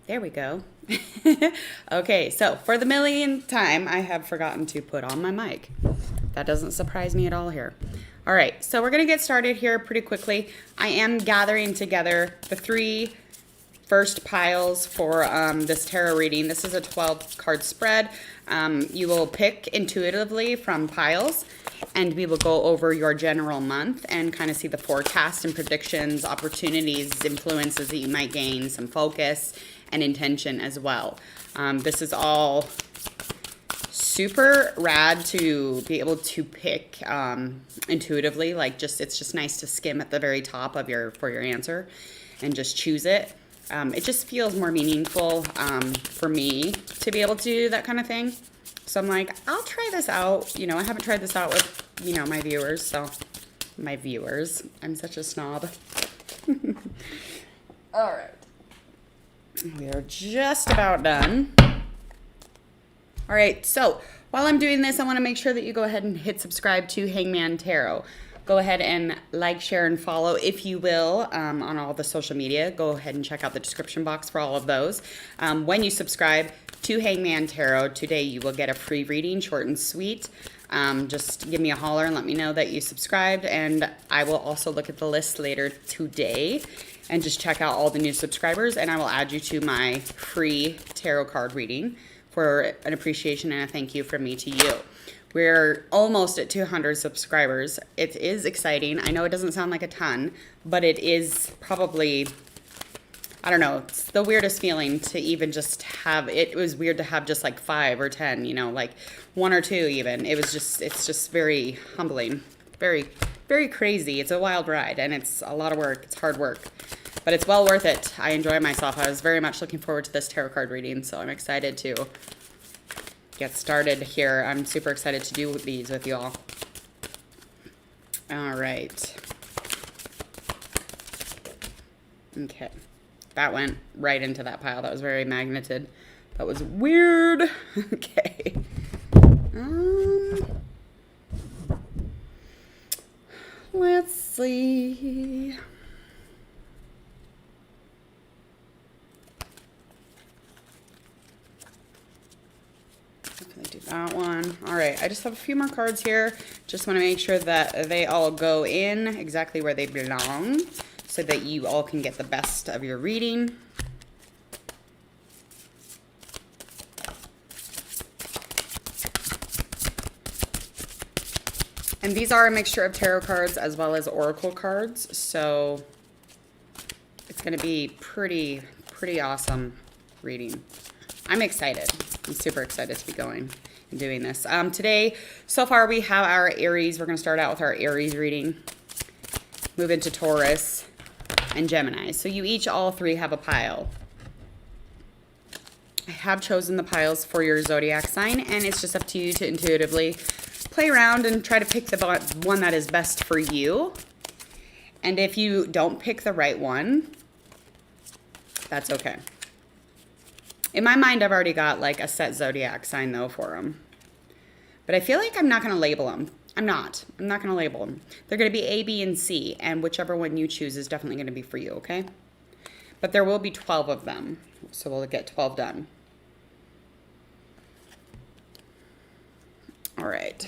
There we go. Okay, so for the millionth time, I have forgotten to put on my mic. That doesn't surprise me at all here. All right, so we're gonna get started here pretty quickly. I am gathering together the 3 first piles for this tarot reading. This is a 12 card spread. You will pick intuitively from piles, and we will go over your general month and kind of see the forecast and predictions, opportunities, influences that you might gain, some focus and intention as well. This is all super rad to be able to pick intuitively. Like, it's just nice to skim at the very top of for your answer and just choose it. It just feels more meaningful for me to be able to do that kind of thing. So I'm like, I'll try this out. You know, I haven't tried this out with, my viewers. So my viewers, I'm such a snob. All right. We are just about done. All right. So while I'm doing this, I want to make sure that you go ahead and hit subscribe to Hangman Tarot. Go ahead and like, share, and follow, if you will, on all the social media. Go ahead and check out the description box for all of those. When you subscribe to Hangman Tarot, today you will get a free reading, short and sweet. Just give me a holler and let me know that you subscribed, and I will also look at the list later today and just check out all the new subscribers, and I will add you to my free tarot card reading for an appreciation and a thank you from me to you. We're almost at 200 subscribers. It is exciting. I know it doesn't sound like a ton, but it is probably, I don't know, it's the weirdest feeling to even just have, it was weird to have just like 5 or 10, like 1 or 2 even. It's just very humbling, very, very crazy. It's a wild ride, and it's a lot of work. It's hard work, but it's well worth it. I enjoy myself. I was very much looking forward to this tarot card reading, so I'm excited to get started here. I'm super excited to do these with you all. All right. Okay. That went right into that pile. That was very magneted. That was weird. Okay. Let's see. Do that one. All right, I just have a few more cards here. Just want to make sure that they all go in exactly where they belong so that you all can get the best of your reading. And these are a mixture of tarot cards as well as oracle cards, so it's going to be pretty awesome reading. I'm excited. I'm super excited to be going and doing this. Today, so far, we have our Aries. We're going to start out with our Aries reading. Move into Taurus and Gemini. So you each, all 3, have a pile. I have chosen the piles for your zodiac sign, and it's just up to you to intuitively play around and try to pick the one that is best for you. And if you don't pick the right one, that's okay. In my mind, I've already got like a set zodiac sign though for them. But I feel like I'm not going to label them. I'm not going to label them. They're going to be A, B, and C, and whichever one you choose is definitely going to be for you, okay? But there will be 12 of them, so we'll get 12 done. All right.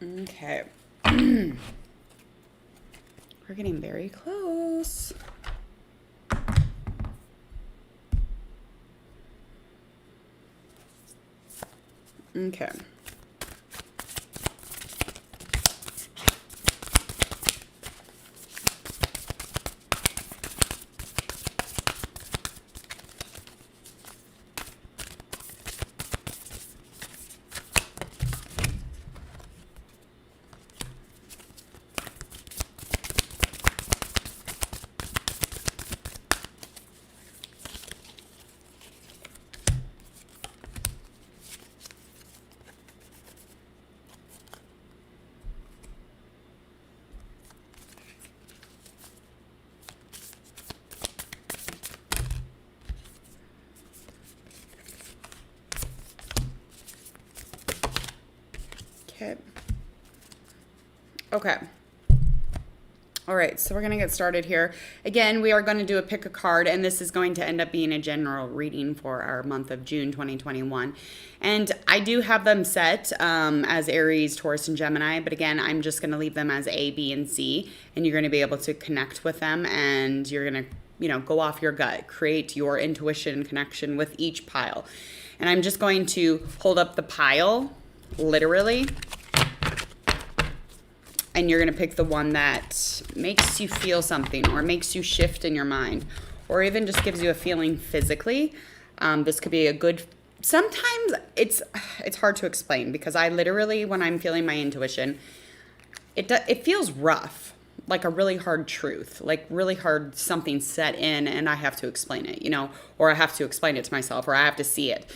Okay. We're getting very close. Okay. Okay. All right, so we're going to get started here. Again, we are going to do a pick a card, and this is going to end up being a general reading for our month of June 2021. And I do have them set as Aries, Taurus, and Gemini, but again, I'm just going to leave them as A, B, and C, and you're going to be able to connect with them, and you're going to, go off your gut, create your intuition connection with each pile. And I'm just going to hold up the pile, literally, and you're going to pick the one that makes you feel something or makes you shift in your mind or even just gives you a feeling physically. This could be a good, sometimes it's hard to explain because I literally, when I'm feeling my intuition, it feels rough, like a really hard truth, like really hard something set in and I have to explain it, or I have to explain it to myself or I have to see it.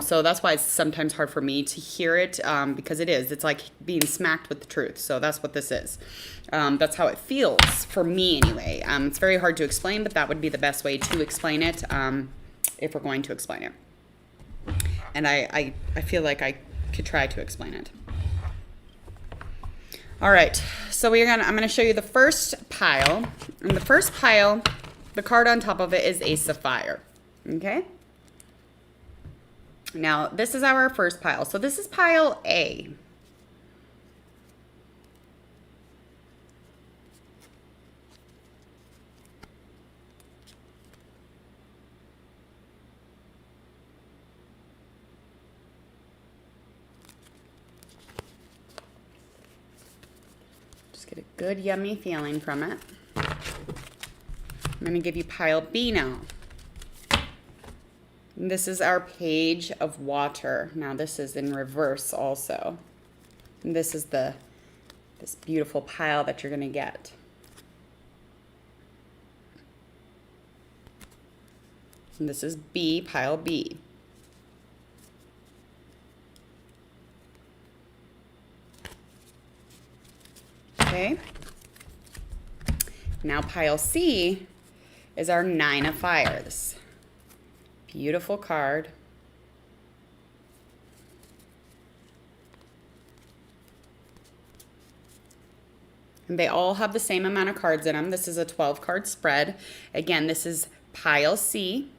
So that's why it's sometimes hard for me to hear it because it's like being smacked with the truth. So that's what this is. That's how it feels for me anyway. It's very hard to explain, but that would be the best way to explain it if we're going to explain it. And I feel like I could try to explain it. All right, so I'm going to show you the first pile. And the first pile, the card on top of it is Ace of Fire. Okay? Now, this is our first pile. So this is pile A. Just get a good, yummy feeling from it. I'm going to give you pile B now. This is our Page of Water. Now this is in reverse also. And this is this beautiful pile that you're going to get. And this is B, pile B. Okay. Now pile C is our Nine of Fire. This beautiful card. And they all have the same amount of cards in them. This is a 12-card spread. Again, this is pile C.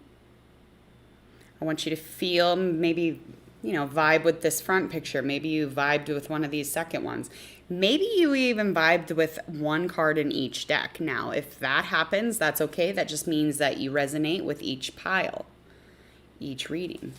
I want you to feel, maybe, vibe with this front picture. Maybe you vibed with one of these second ones. Maybe you even vibed with one card in each deck. Now, if that happens, that's okay. That just means that you resonate with each pile, each reading.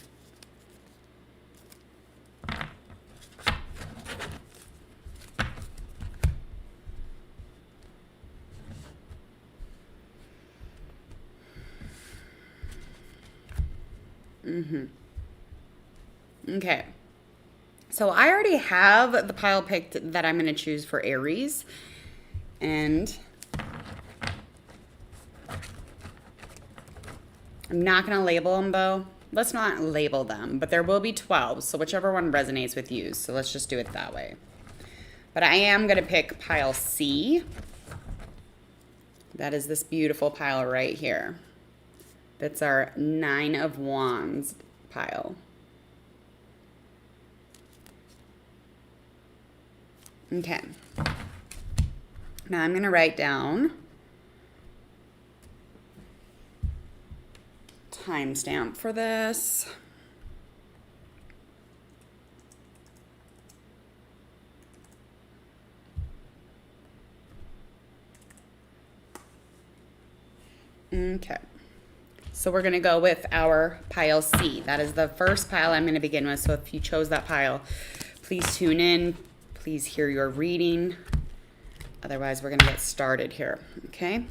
Okay. So I already have the pile picked that I'm going to choose for Aries. And I'm not going to label them though. Let's not label them, but there will be 12. So whichever one resonates with you. So let's just do it that way. But I am going to pick pile C. That is this beautiful pile right here. That's our Nine of Wands pile. Okay. Now I'm going to write down timestamp for this. Okay. So we're going to go with our pile C. That is the first pile I'm going to begin with. So if you chose that pile, please tune in. Please hear your reading. Otherwise, we're going to get started here. Okay.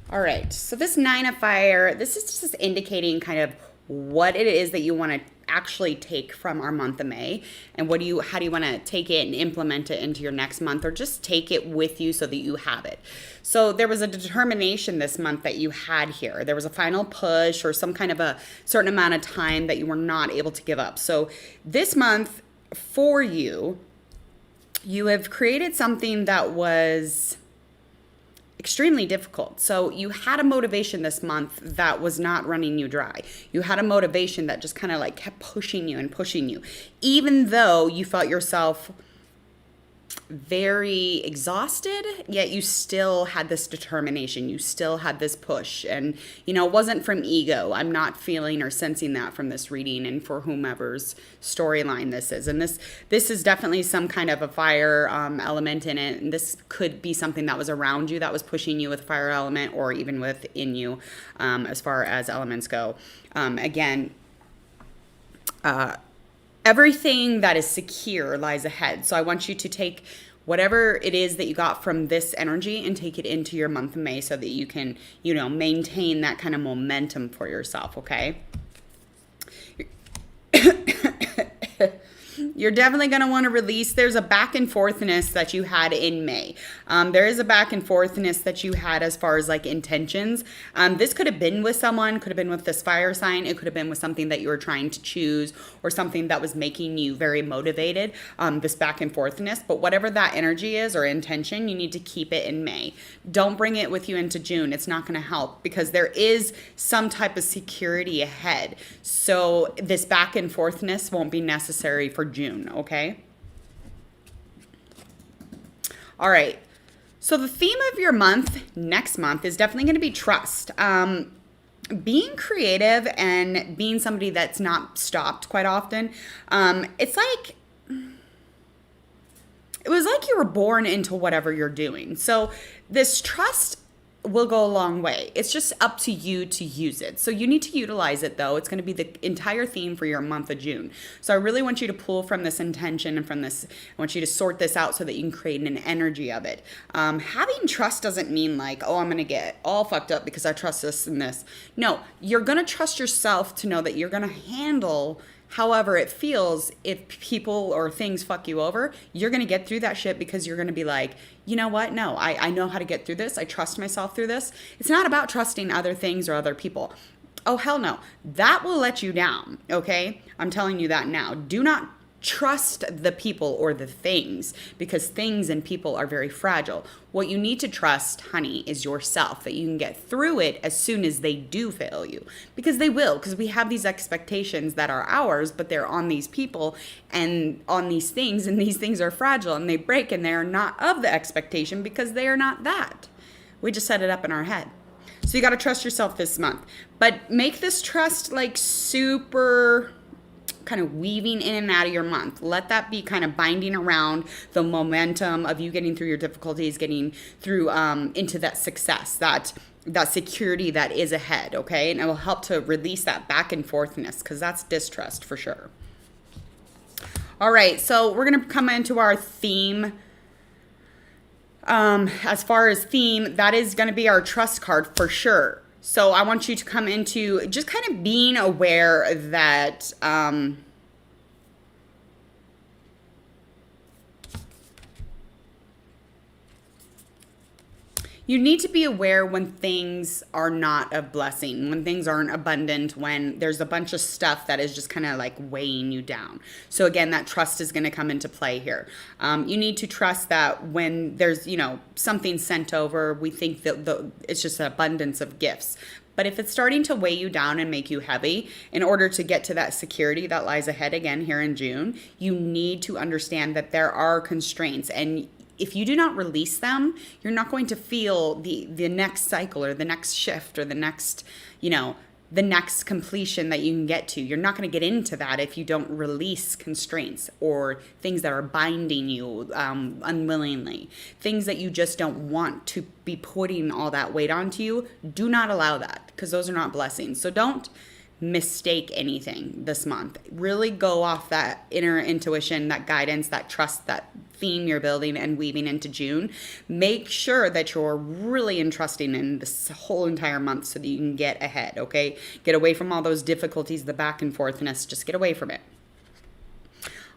All right. So this Nine of Fire, this is just indicating kind of what it is that you want to actually take from our month of May, and how do you want to take it and implement it into your next month, or just take it with you so that you have it. So there was a determination this month that you had here. There was a final push or some kind of a certain amount of time that you were not able to give up. So this month for you, you have created something that was extremely difficult. So you had a motivation this month that was not running you dry. You had a motivation that just kind of like kept pushing you and pushing you, even though you felt yourself very exhausted, yet you still had this determination. You still had this push. And, you know, it wasn't from ego. I'm not feeling or sensing that from this reading and for whomever's storyline this is. And this is definitely some kind of a fire element in it. And this could be something that was around you that was pushing you with fire element, or even within you as far as elements go. Everything that is secure lies ahead. So I want you to take whatever it is that you got from this energy and take it into your month of May so that you can, you know, maintain that kind of momentum for yourself, okay? You're definitely going to want to release. There's a back and forthness that you had in May. There is a back and forthness that you had as far as like intentions. This could have been with someone, could have been with this fire sign. It could have been with something that you were trying to choose or something that was making you very motivated, this back and forthness. But whatever that energy is or intention, you need to keep it in May. Don't bring it with you into June. It's not going to help because there is some type of security ahead. So this back and forthness won't be necessary for June, okay? All right. So the theme of your month, next month, is definitely going to be trust. Being creative and being somebody that's not stopped quite often. It's like, it was like you were born into whatever you're doing. So this trust will go a long way. It's just up to you to use it. So you need to utilize it though. It's going to be the entire theme for your month of June. So I really want you to pull from this intention and from this, I want you to sort this out so that you can create an energy of it. Having trust doesn't mean like, oh, I'm going to get all fucked up because I trust this and this. No, you're going to trust yourself to know that you're going to handle however it feels. If people or things fuck you over, you're going to get through that shit because you're going to be like, you know what? No, I know how to get through this. I trust myself through this. It's not about trusting other things or other people. Oh, hell no. That will let you down, okay? I'm telling you that now. Do not trust the people or the things because things and people are very fragile. What you need to trust, honey, is yourself, that you can get through it as soon as they do fail you, because they will, because we have these expectations that are ours, but they're on these people and on these things, and these things are fragile and they break and they're not of the expectation because they are not that. We just set it up in our head. So you got to trust yourself this month, but make this trust like super kind of weaving in and out of your month. Let that be kind of binding around the momentum of you getting through your difficulties, getting through into that success, that security that is ahead, okay? And it will help to release that back and forthness because that's distrust for sure. All right, so we're going to come into our theme. As far as theme, that is going to be our trust card for sure. So I want you to come into just kind of being aware that you need to be aware when things are not a blessing, when things aren't abundant, when there's a bunch of stuff that is just kind of like weighing you down. So again, that trust is going to come into play here. You need to trust that when there's, you know, something sent over, we think that it's just an abundance of gifts. But if it's starting to weigh you down and make you heavy, in order to get to that security that lies ahead again here in June, you need to understand that there are constraints, and if you do not release them, you're not going to feel the next cycle or the next shift or the next, you know, the next completion that you can get to. You're not going to get into that if you don't release constraints or things that are binding you unwillingly. Things that you just don't want to be putting all that weight onto you. Do not allow that because those are not blessings. So don't mistake anything this month. Really go off that inner intuition, that guidance, that trust, that theme you're building and weaving into June. Make sure that you're really entrusting in this whole entire month so that you can get ahead, okay? Get away from all those difficulties, the back and forthness. Just get away from it.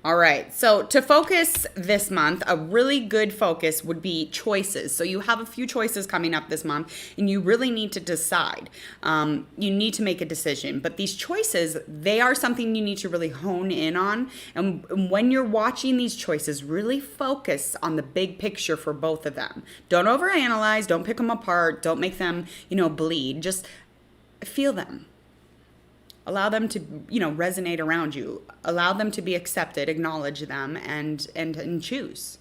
All right, so to focus this month, a really good focus would be choices. So you have a few choices coming up this month, and you really need to decide. You need to make a decision. But these choices, they are something you need to really hone in on. And when you're watching these choices, really focus on the big picture for both of them. Don't overanalyze, don't pick them apart, don't make them, bleed. Just feel them. Allow them to, resonate around you. Allow them to be accepted, acknowledge them, and choose.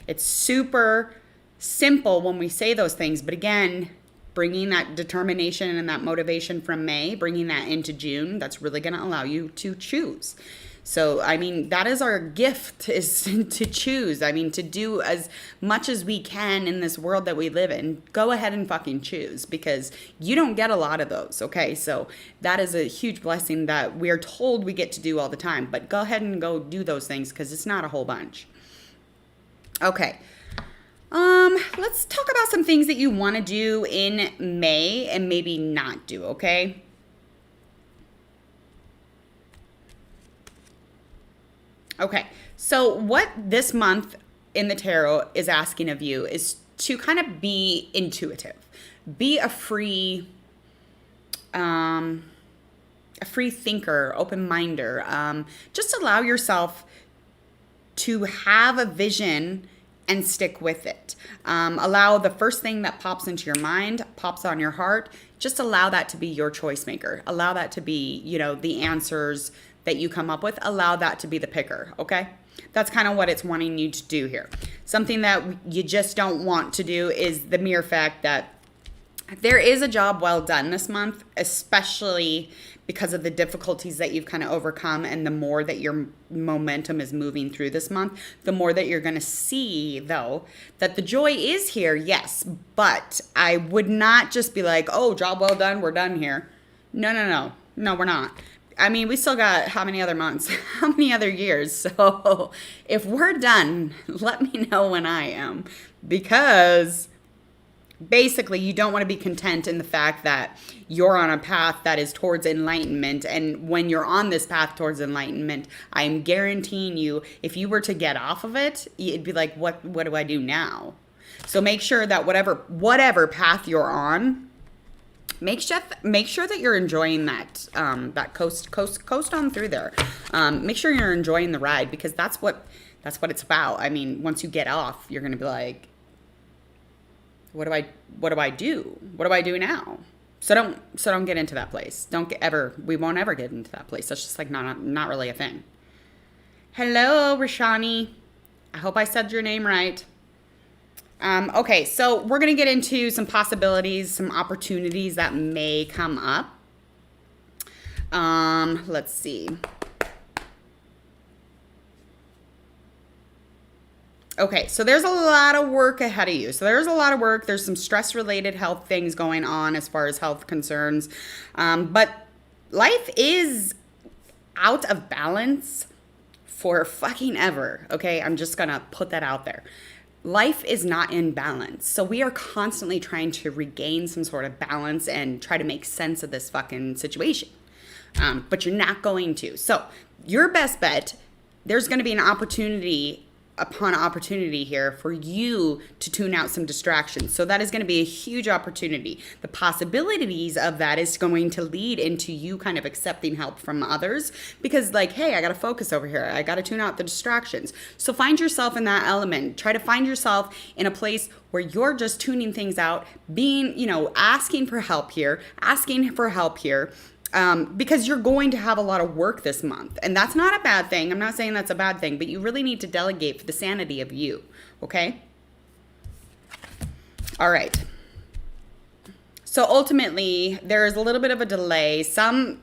It's super simple when we say those things, but again, bringing that determination and that motivation from May, bringing that into June, that's really going to allow you to choose. So, that is our gift, is to choose. To do as much as we can in this world that we live in. Go ahead and fucking choose, because you don't get a lot of those, okay? So that is a huge blessing that we're told we get to do all the time. But go ahead and go do those things, because it's not a whole bunch. Okay. Let's talk about some things that you want to do in May and maybe not do, okay? Okay, so what this month in the tarot is asking of you is to kind of be intuitive, be a free thinker, open-minder. Just allow yourself to have a vision and stick with it. Allow the first thing that pops into your mind, pops on your heart, just allow that to be your choice maker. Allow that to be, the answers that you come up with. Allow that to be the picker, okay? That's kind of what it's wanting you to do here. Something that you just don't want to do is the mere fact that there is a job well done this month, especially because of the difficulties that you've kind of overcome, and the more that your momentum is moving through this month, the more that you're going to see, though, that the joy is here, yes, but I would not just be like, oh, job well done, we're done here. No, we're not. We still got how many other months, how many other years? So if we're done, let me know when I am, because basically you don't want to be content in the fact that you're on a path that is towards enlightenment. And when you're on this path towards enlightenment, I'm guaranteeing you, if you were to get off of it, it'd be like, what do I do now? So make sure that whatever path you're on, make sure that you're enjoying that coast on through there. Make sure you're enjoying the ride, because that's what it's about. Once you get off, you're gonna be like, what do I do? What do I do now? So don't get into that place. We won't ever get into that place. That's just like not really a thing. Hello, Rashani. I hope I said your name right. Okay, so we're going to get into some possibilities, some opportunities that may come up. Let's see. Okay, so there's a lot of work ahead of you. So there's a lot of work. There's some stress-related health things going on as far as health concerns. But life is out of balance for fucking ever, okay? I'm just going to put that out there. Life is not in balance. So we are constantly trying to regain some sort of balance and try to make sense of this fucking situation. But you're not going to. So your best bet, there's going to be an opportunity upon opportunity here for you to tune out some distractions. So that is going to be a huge opportunity. The possibilities of that is going to lead into you kind of accepting help from others, because like, hey, I got to focus over here. I got to tune out the distractions. So find yourself in that element. Try to find yourself in a place where you're just tuning things out, being, asking for help here, because you're going to have a lot of work this month. And that's not a bad thing. I'm not saying that's a bad thing, but you really need to delegate for the sanity of you, okay? All right. So ultimately, there is a little bit of a delay, some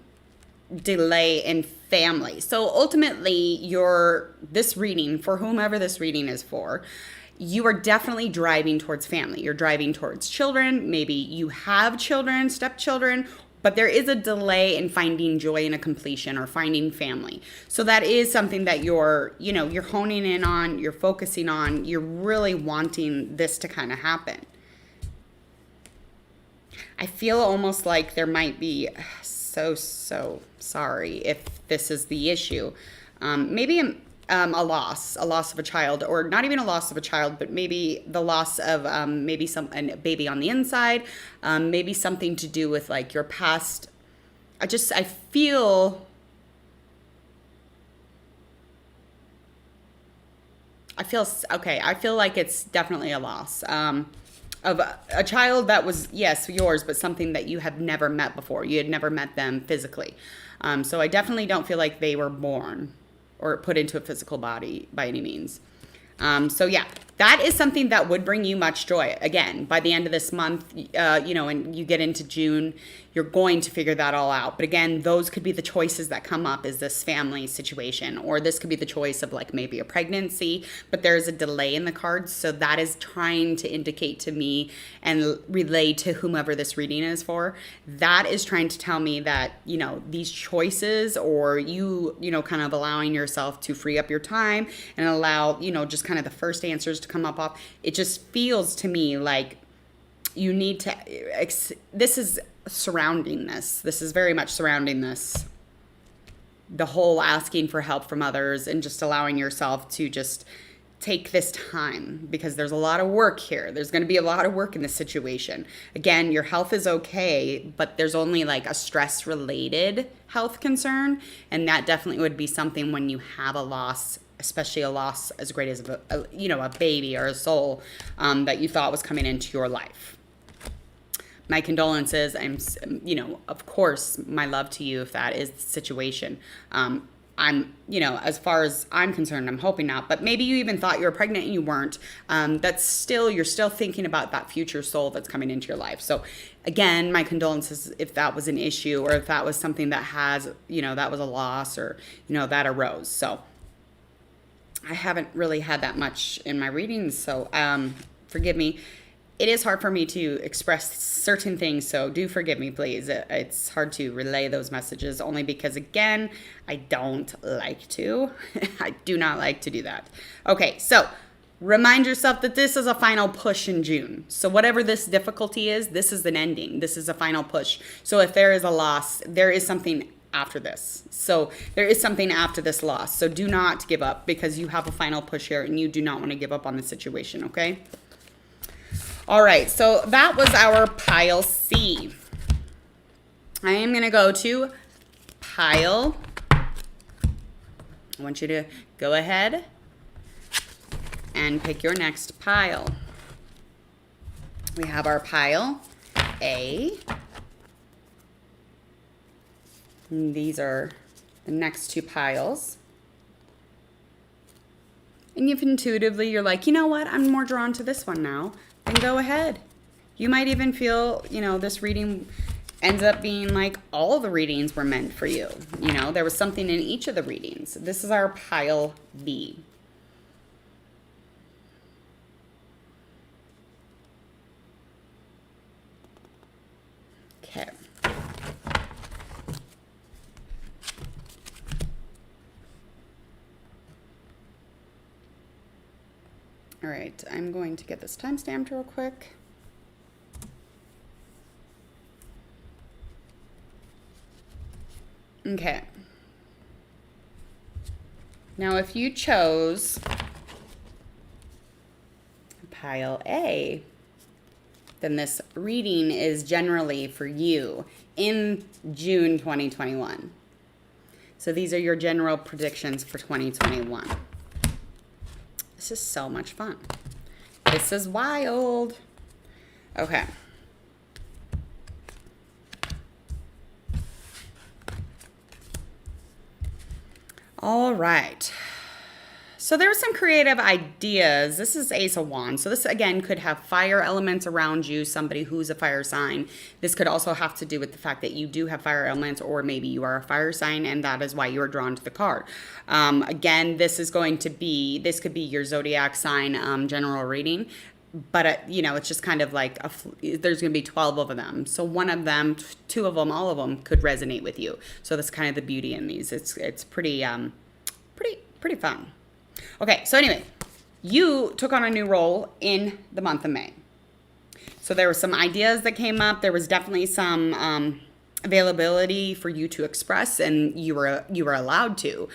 delay in family. So ultimately, this reading, for whomever this reading is for, you are definitely driving towards family. You're driving towards children. Maybe you have children, stepchildren, but there is a delay in finding joy in a completion or finding family. So that is something that you're honing in on, you're focusing on, you're really wanting this to kind of happen. I feel almost like there might be, so sorry if this is the issue. Maybe a loss of a child, or not even a loss of a child, but maybe the loss of maybe a baby on the inside, maybe something to do with like your past. I feel okay. I feel like it's definitely a loss of a child that was, yes, yours, but something that you have never met before. You had never met them physically. So I definitely don't feel like they were born or put into a physical body by any means. So yeah, that is something that would bring you much joy. Again, by the end of this month, and you get into June, you're going to figure that all out. But again, those could be the choices that come up, is this family situation, or this could be the choice of like maybe a pregnancy, but there's a delay in the cards. So that is trying to indicate to me and relay to whomever this reading is for. That is trying to tell me that, these choices, or you kind of allowing yourself to free up your time and allow, just kind of the first answers to come up off. It just feels to me like you need to, this is surrounding this. This is very much surrounding this. The whole asking for help from others and just allowing yourself to just take this time, because there's a lot of work here. There's going to be a lot of work in this situation. Again, your health is okay, but there's only like a stress related health concern. And that definitely would be something when you have a loss, especially a loss as great as a baby or a soul that you thought was coming into your life. My condolences. Of course, my love to you if that is the situation. I'm, as far as I'm concerned, I'm hoping not, but maybe you even thought you were pregnant and you weren't. You're still thinking about that future soul that's coming into your life. So again, my condolences if that was an issue, or if that was something that that was a loss, or, that arose. So I haven't really had that much in my readings, so forgive me. It is hard for me to express certain things, so do forgive me, please. It's hard to relay those messages, only because, again, I don't like to. I do not like to do that. Okay, so remind yourself that this is a final push in June. So whatever this difficulty is, this is an ending. This is a final push. So if there is a loss, there is something after this. So there is something after this loss. So do not give up, because you have a final push here and you do not want to give up on the situation, okay? All right, so that was our pile C. I am going to go to pile. I want you to go ahead and pick your next pile. We have our pile A. And these are the next two piles. And if intuitively you're like, you know what, I'm more drawn to this one now, then go ahead. You might even feel, this reading ends up being like all the readings were meant for you. There was something in each of the readings. This is our pile B. Okay. All right, I'm going to get this time stamped real quick. Okay. Now, if you chose pile A, then this reading is generally for you in June 2021. So these are your general predictions for 2021. This is so much fun. This is wild. Okay. All right. So there were some creative ideas. This is Ace of Wands. So this, again, could have fire elements around you, somebody who's a fire sign. This could also have to do with the fact that you do have fire elements, or maybe you are a fire sign, and that is why you are drawn to the card. Again, this could be your zodiac sign general reading. But, it's just kind of like, there's going to be 12 of them. So one of them, two of them, all of them could resonate with you. So that's kind of the beauty in these. It's pretty fun. Okay, so anyway, you took on a new role in the month of May. So there were some ideas that came up. There was definitely some availability for you to express, and you were allowed to.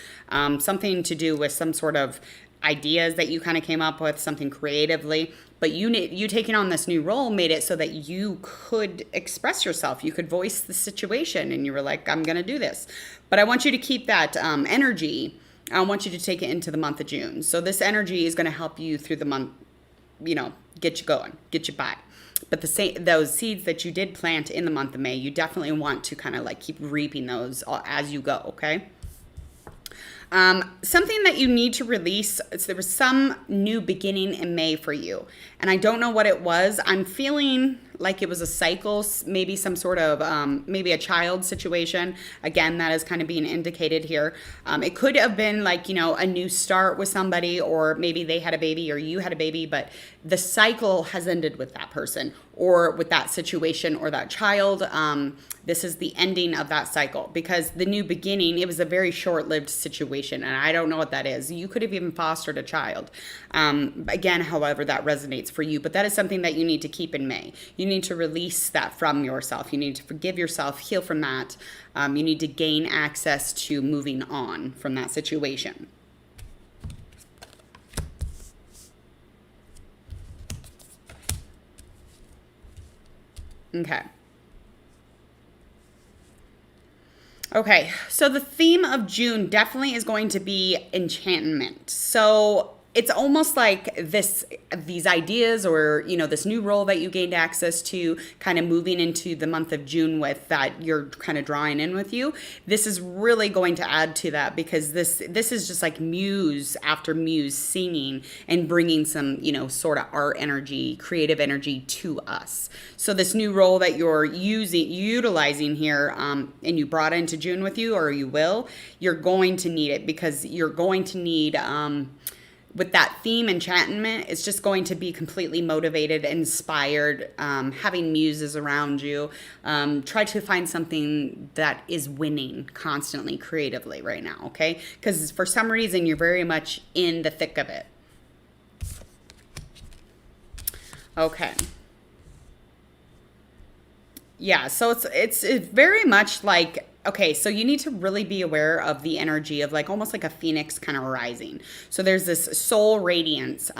Something to do with some sort of ideas that you kind of came up with, something creatively. But you taking on this new role made it so that you could express yourself. You could voice the situation, and you were like, I'm going to do this. But I want you to keep that energy. I want you to take it into the month of June. So this energy is going to help you through the month, get you going, get you by. But those seeds that you did plant in the month of May, you definitely want to kind of like keep reaping those as you go, okay? Something that you need to release, there was some new beginning in May for you. And I don't know what it was. I'm feeling like it was a cycle, maybe some sort of, maybe a child situation. Again, that is kind of being indicated here. It could have been like, a new start with somebody, or maybe they had a baby or you had a baby, but the cycle has ended with that person or with that situation or that child. This is the ending of that cycle, because the new beginning, it was a very short-lived situation, and I don't know what that is. You could have even fostered a child. Again, however that resonates for you, but that is something that you need to keep in May. You need to release that from yourself. You need to forgive yourself, heal from that. You need to gain access to moving on from that situation. Okay, so the theme of June definitely is going to be enchantment. So it's almost like these ideas, or this new role that you gained access to, kind of moving into the month of June with, that you're kind of drawing in with you. This is really going to add to that, because this is just like muse after muse singing and bringing some sort of art energy, creative energy to us. So this new role that you're utilizing here, and you brought into June with you, or you're going to need it, because you're going to need with that theme, enchantment, it's just going to be completely motivated, inspired, having muses around you. Try to find something that is winning constantly creatively right now, okay? Because for some reason, you're very much in the thick of it. Okay. Yeah, so it's very much like, okay, so you need to really be aware of the energy of like almost like a phoenix kind of rising. So there's this soul radiance.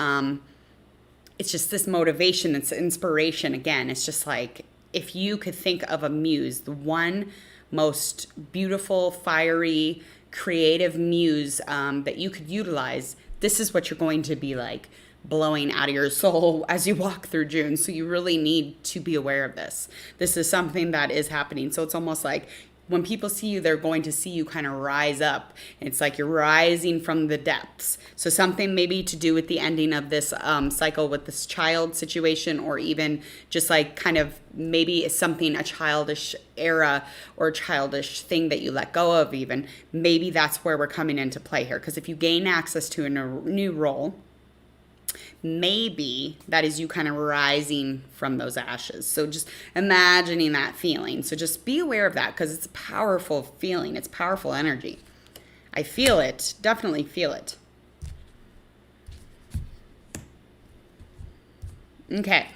It's just this motivation, it's inspiration. Again, it's just like, if you could think of a muse, the one most beautiful, fiery, creative muse that you could utilize, this is what you're going to be like blowing out of your soul as you walk through June. So you really need to be aware of this. This is something that is happening. So it's almost like when people see you, they're going to see you kind of rise up. It's like you're rising from the depths. So something maybe to do with the ending of this cycle with this child situation, or even just like kind of maybe something, a childish era or childish thing that you let go of even. Maybe that's where we're coming into play here. Because if you gain access to a new role, maybe that is you kind of rising from those ashes. So just imagining that feeling. So just be aware of that, because it's a powerful feeling. It's powerful energy. I feel it. Definitely feel it. Okay.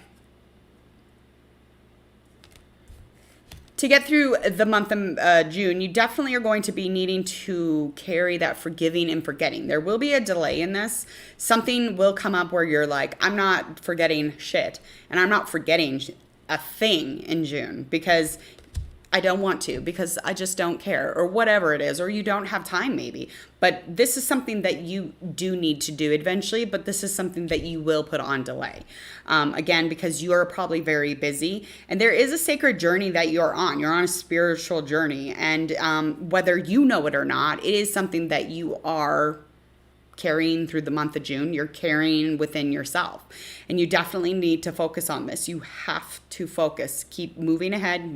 To get through the month of June, you definitely are going to be needing to carry that forgiving and forgetting. There will be a delay in this. Something will come up where you're like, I'm not forgetting shit, and I'm not forgetting a thing in June, because I don't want to, because I just don't care, or whatever it is, or you don't have time maybe. But this is something that you do need to do eventually, but this is something that you will put on delay. Again, because you are probably very busy, and there is a sacred journey that you're on. You're on a spiritual journey, and whether you know it or not, it is something that you are carrying through the month of June. You're carrying within yourself, and you definitely need to focus on this. You have to focus, keep moving ahead,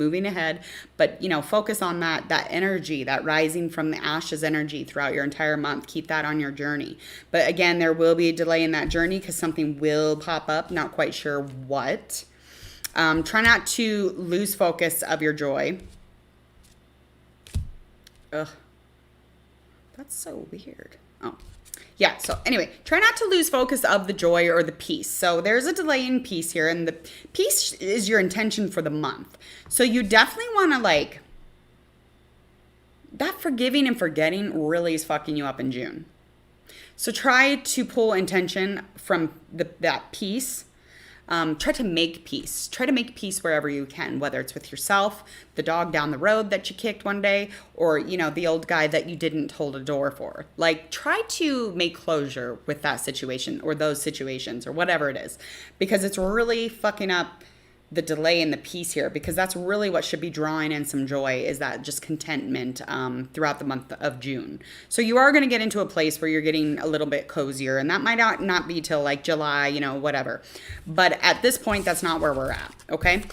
but focus on that energy, that rising from the ashes energy throughout your entire month. Keep that on your journey. But again, there will be a delay in that journey, because something will pop up, not quite sure what. Try not to lose focus of your joy. Ugh, that's so weird. Oh. Yeah, so anyway, try not to lose focus of the joy or the peace. So there's a delay in peace here, and the peace is your intention for the month. So you definitely want to that forgiving and forgetting really is fucking you up in June. So try to pull intention from that peace. Try to make peace. Try to make peace wherever you can, whether it's with yourself, the dog down the road that you kicked one day, or, you know, the old guy that you didn't hold a door for. Like, try to make closure with that situation or those situations or whatever it is, because it's really fucking up the delay and the peace here, because that's really what should be drawing in some joy, is that just contentment throughout the month of June. So you are going to get into a place where you're getting a little bit cozier, and that might not be till like July, you know, whatever. But at this point, that's not where we're at. Okay.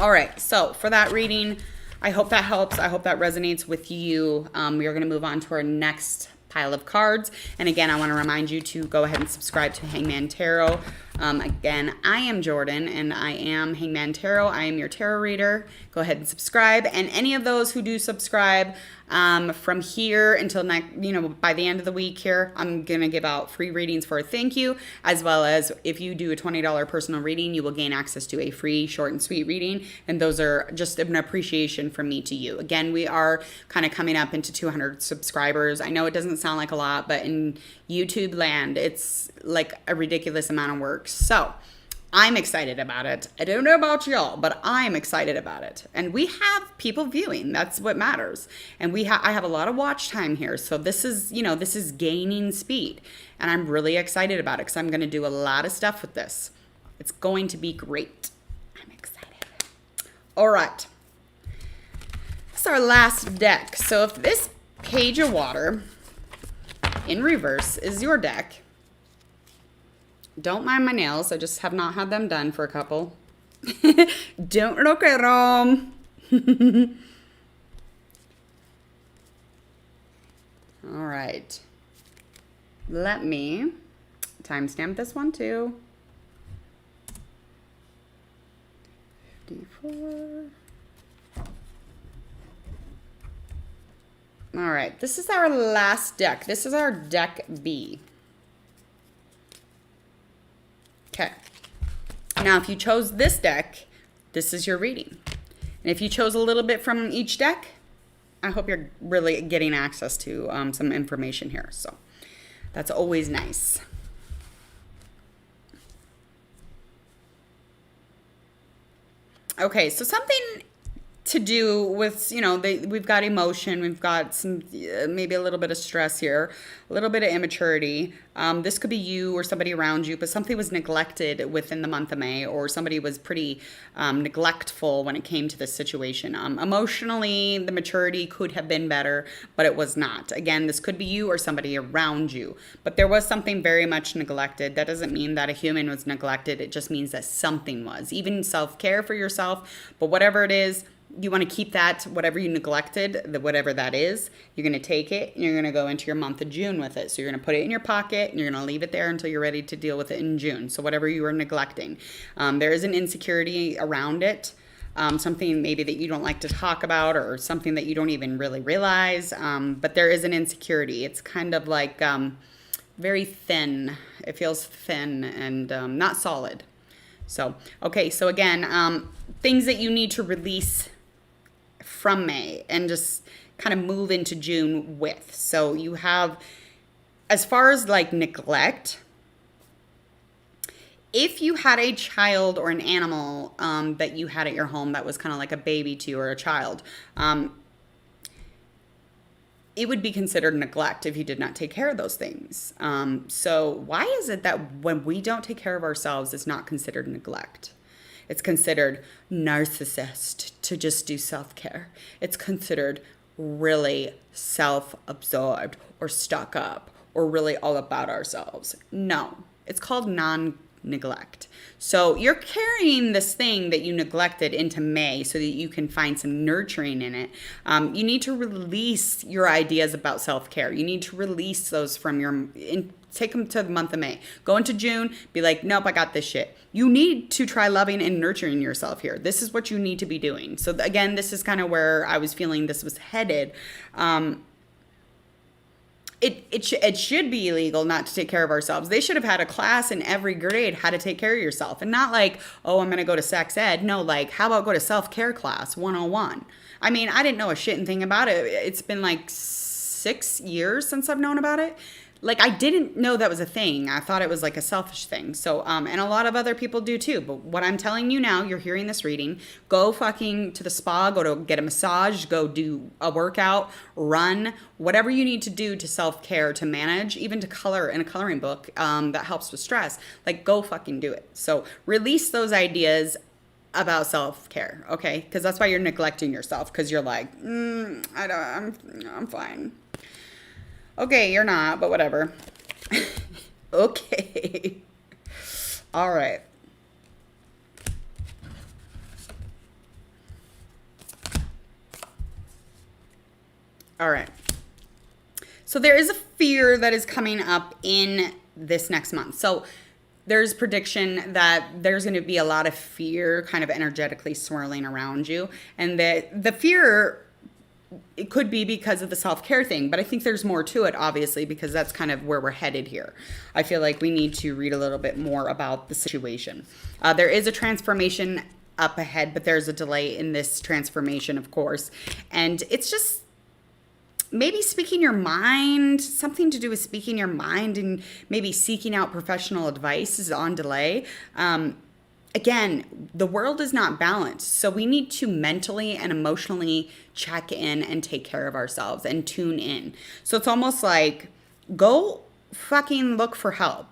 All right. So for that reading, I hope that helps. I hope that resonates with you. We are going to move on to our next pile of cards. And again, I want to remind you to go ahead and subscribe to Hangman Tarot. Again, I am Jordan, and I am Hangman Tarot. I am your tarot reader. Go ahead and subscribe. And any of those who do subscribe, from here until next, you know, by the end of the week here, I'm going to give out free readings for a thank you, as well as if you do a $20 personal reading, you will gain access to a free short and sweet reading. And those are just an appreciation from me to you. Again, we are kind of coming up into 200 subscribers. I know it doesn't sound like a lot, but in YouTube land, it's like a ridiculous amount of work. So I'm excited about it. I don't know about y'all, but I'm excited about it. And we have people viewing. That's what matters. And I have a lot of watch time here. So this is, you know, this is gaining speed. And I'm really excited about it because I'm going to do a lot of stuff with this. It's going to be great. I'm excited. All right. This is our last deck. So if this Page of Water in reverse is your deck, don't mind my nails. I just have not had them done for a couple. Don't look at them. All right. Let me timestamp this one too. 54. All right. This is our last deck. This is our deck B. Okay. Now, if you chose this deck, this is your reading. And if you chose a little bit from each deck, I hope you're really getting access to some information here. So that's always nice. Okay, so something to do with, you know, we've got emotion, we've got some, maybe a little bit of stress here, a little bit of immaturity. This could be you or somebody around you, but something was neglected within the month of May, or somebody was pretty neglectful when it came to this situation. Emotionally, the maturity could have been better, but it was not. Again, this could be you or somebody around you, but there was something very much neglected. That doesn't mean that a human was neglected. It just means that something was. Even self-care for yourself, but whatever it is, you want to keep that, whatever you neglected, whatever that is, you're going to take it and you're going to go into your month of June with it. So you're going to put it in your pocket and you're going to leave it there until you're ready to deal with it in June. So whatever you are neglecting, there is an insecurity around it. Something maybe that you don't like to talk about, or something that you don't even really realize. But there is an insecurity. It's kind of like very thin. It feels thin and not solid. So, okay. So again, things that you need to release from May and just kind of move into June with. So you have, as far as like neglect, if you had a child or an animal that you had at your home that was kind of like a baby to you, or a child, it would be considered neglect if you did not take care of those things. So why is it that when we don't take care of ourselves, it's not considered neglect? It's considered narcissist to just do self-care. It's considered really self-absorbed or stuck up or really all about ourselves. No, it's called non-neglect. So you're carrying this thing that you neglected into May so that you can find some nurturing in it. You need to release your ideas about self-care. You need to release those from your... Take them to the month of May. Go into June, be like, nope, I got this shit. You need to try loving and nurturing yourself here. This is what you need to be doing. So again, this is kind of where I was feeling this was headed. it should be illegal not to take care of ourselves. They should have had a class in every grade how to take care of yourself, and not like, oh, I'm going to go to sex ed. No, like, how about go to self-care class 101? I mean, I didn't know a shit thing about it. It's been like 6 years since I've known about it. Like, I didn't know that was a thing. I thought it was like a selfish thing. So, and a lot of other people do too. But what I'm telling you now, you're hearing this reading, go fucking to the spa, go to get a massage, go do a workout, run, whatever you need to do to self-care, to manage, even to color in a coloring book that helps with stress. Like, go fucking do it. So release those ideas about self-care, okay? Because that's why you're neglecting yourself, because you're like, I'm fine. Okay, you're not, but whatever. Okay. All right. All right. So there is a fear that is coming up in this next month. So there's prediction that there's going to be a lot of fear kind of energetically swirling around you. And that the fear, it could be because of the self-care thing, but I think there's more to it, obviously, because that's kind of where we're headed here. I feel like we need to read a little bit more about the situation. There is a transformation up ahead, but there's a delay in this transformation, of course. And it's just maybe speaking your mind, something to do with speaking your mind, and maybe seeking out professional advice is on delay. Again, the world is not balanced, so we need to mentally and emotionally check in and take care of ourselves and tune in. So it's almost like, go fucking look for help.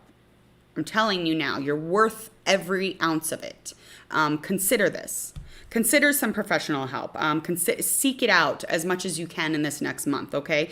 I'm telling you now, you're worth every ounce of it. Consider this. Consider some professional help. Seek it out as much as you can in this next month, okay?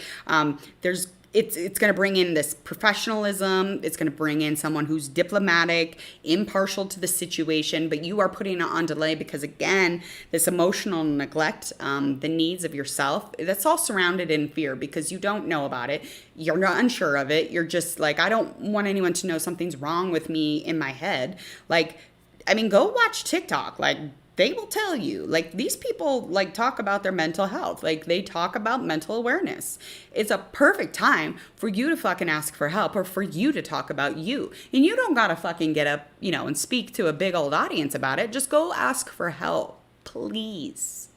It's going to bring in this professionalism. It's going to bring in someone who's diplomatic, impartial to the situation, but you are putting it on delay because, again, this emotional neglect, the needs of yourself, that's all surrounded in fear because you don't know about it. You're not unsure of it. You're just like, I don't want anyone to know something's wrong with me in my head. Like, I mean, go watch TikTok. Like, they will tell you, like, these people like talk about their mental health. Like, they talk about mental awareness. It's a perfect time for you to fucking ask for help, or for you to talk about you. And you don't gotta fucking get up, and speak to a big old audience about it. Just go ask for help, please.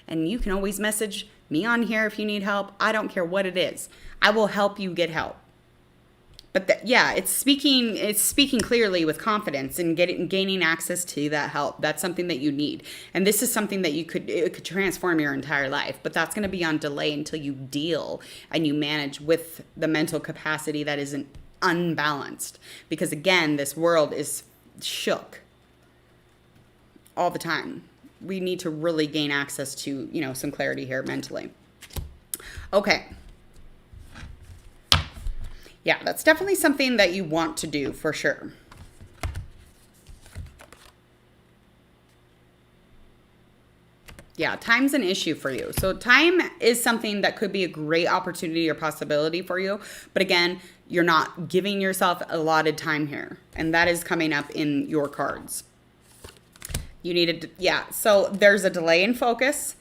And you can always message me on here if you need help. I don't care what it is. I will help you get help. But it's speaking clearly with confidence and gaining access to that help. That's something that you need. And this is something that it could transform your entire life. But that's going to be on delay until you deal and you manage with the mental capacity that isn't unbalanced. Because again, this world is shook all the time. We need to really gain access to, some clarity here mentally. Okay. Yeah, that's definitely something that you want to do for sure. Yeah, time's an issue for you. So time is something that could be a great opportunity or possibility for you. But again, you're not giving yourself allotted time here. And that is coming up in your cards. So there's a delay in focus.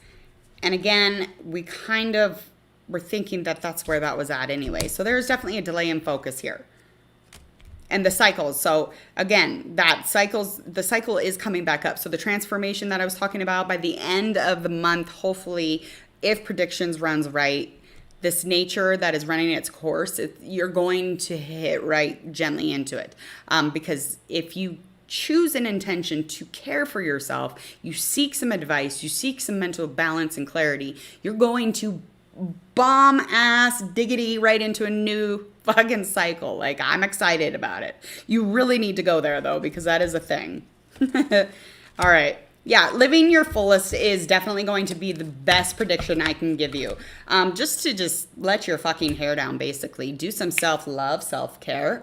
And again, we're thinking that that's where that was at anyway. So there's definitely a delay in focus here. And the cycles. So again, the cycle is coming back up. So the transformation that I was talking about by the end of the month, hopefully, if predictions runs right, this nature that is running its course, you're going to hit right gently into it. Because if you choose an intention to care for yourself, you seek some advice, you seek some mental balance and clarity, you're going to bomb ass diggity right into a new fucking cycle. Like, I'm excited about it. You really need to go there though, because that is a thing. All right. Yeah, living your fullest is definitely going to be the best prediction I can give you. Just let your fucking hair down, basically. Do some self-love, self-care.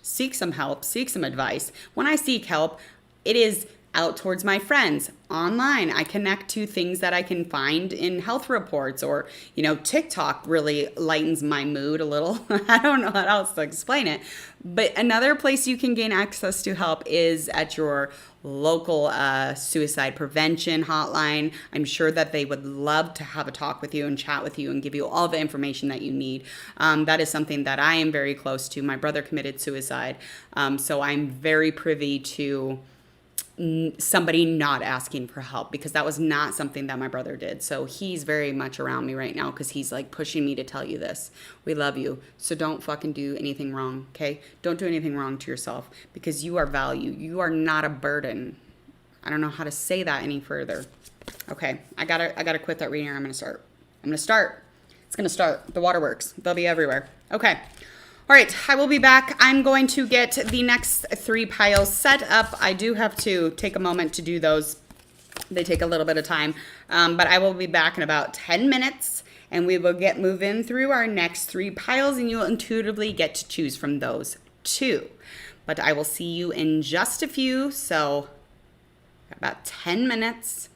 Seek some help, seek some advice. When I seek help, it is out towards my friends online. I connect to things that I can find in health reports, or TikTok really lightens my mood a little. I don't know how else to explain it. But another place you can gain access to help is at your local suicide prevention hotline. I'm sure that they would love to have a talk with you and chat with you and give you all the information that you need. That is something that I am very close to. My brother committed suicide, so I'm very privy to somebody not asking for help, because that was not something that my brother did. So he's very much around me right now because he's like pushing me to tell you this. We love you. So don't fucking do anything wrong, okay? Don't do anything wrong to yourself, because you are value. You are not a burden. I don't know how to say that any further. Okay, I gotta quit that reading. I'm gonna start. It's gonna start. The waterworks. They'll be everywhere. Okay. All right, I will be back. I'm going to get the next 3 piles set up. I do have to take a moment to do those. They take a little bit of time, but I will be back in about 10 minutes, and we will get moving through our next 3 piles, and you'll intuitively get to choose from those 2. But I will see you in just a few, so about 10 minutes.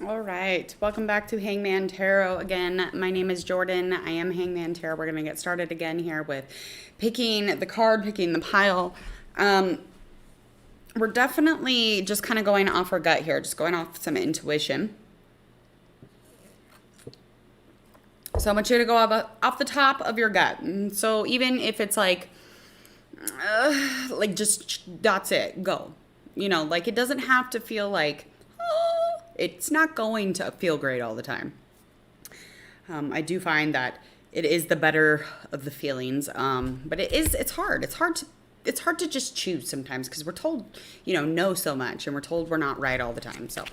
All right, welcome back to Hangman Tarot. Again, my name is Jordan. I am Hangman Tarot. We're going to get started again here with picking the card, picking the pile. We're definitely just kind of going off our gut here, just going off some intuition. So I want you to go off the top of your gut. And so even if it's like just that's it, go. You know, like it doesn't have to feel like, oh, it's not going to feel great all the time. I do find that it is the better of the feelings, but it's hard. It's hard to just choose sometimes because we're told, no so much, and we're told we're not right all the time. So,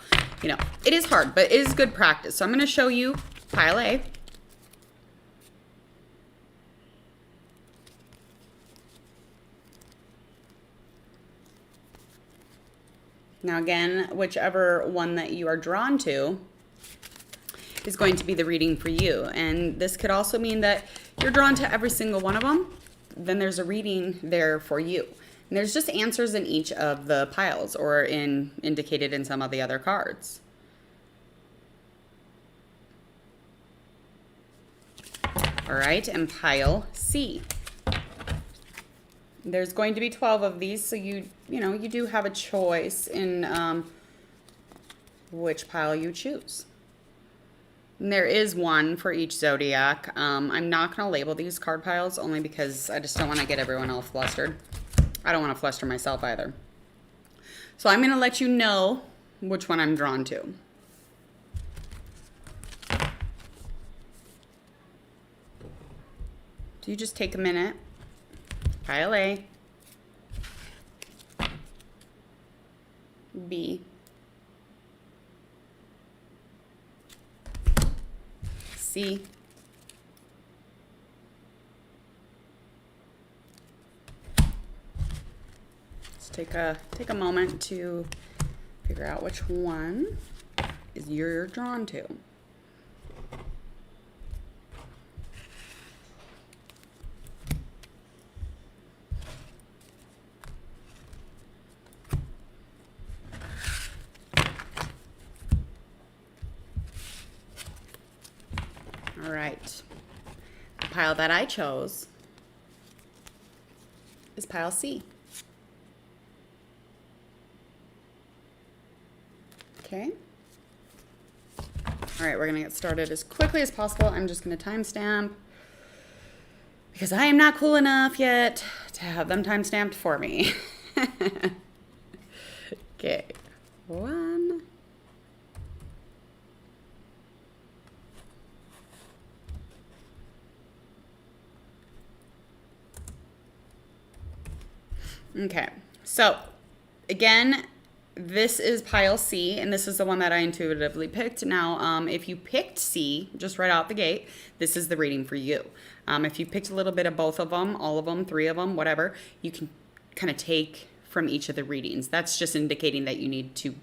it is hard, but it is good practice. So I'm going to show you pile A. Now again, whichever one that you are drawn to is going to be the reading for you. And this could also mean that you're drawn to every single one of them. Then there's a reading there for you. And there's just answers in each of the piles or indicated in some of the other cards. All right, and pile C. There's going to be 12 of these, so you do have a choice in which pile you choose. And there is one for each zodiac. I'm not going to label these card piles only because I just don't want to get everyone else flustered. I don't want to fluster myself either. So I'm going to let you know which one I'm drawn to. So you just take a minute. Pile A, B, C, let's take a moment to figure out which one is you're drawn to. All right, the pile that I chose is pile C. Okay. All right, we're gonna get started as quickly as possible. I'm just gonna timestamp because I am not cool enough yet to have them timestamped for me. Okay, one. Okay, so again, this is pile C, and this is the one that I intuitively picked. Now, if you picked C just right out the gate, this is the reading for you. If you picked a little bit of both of them, all of them, three of them, whatever, you can kind of take from each of the readings. That's just indicating that you need to,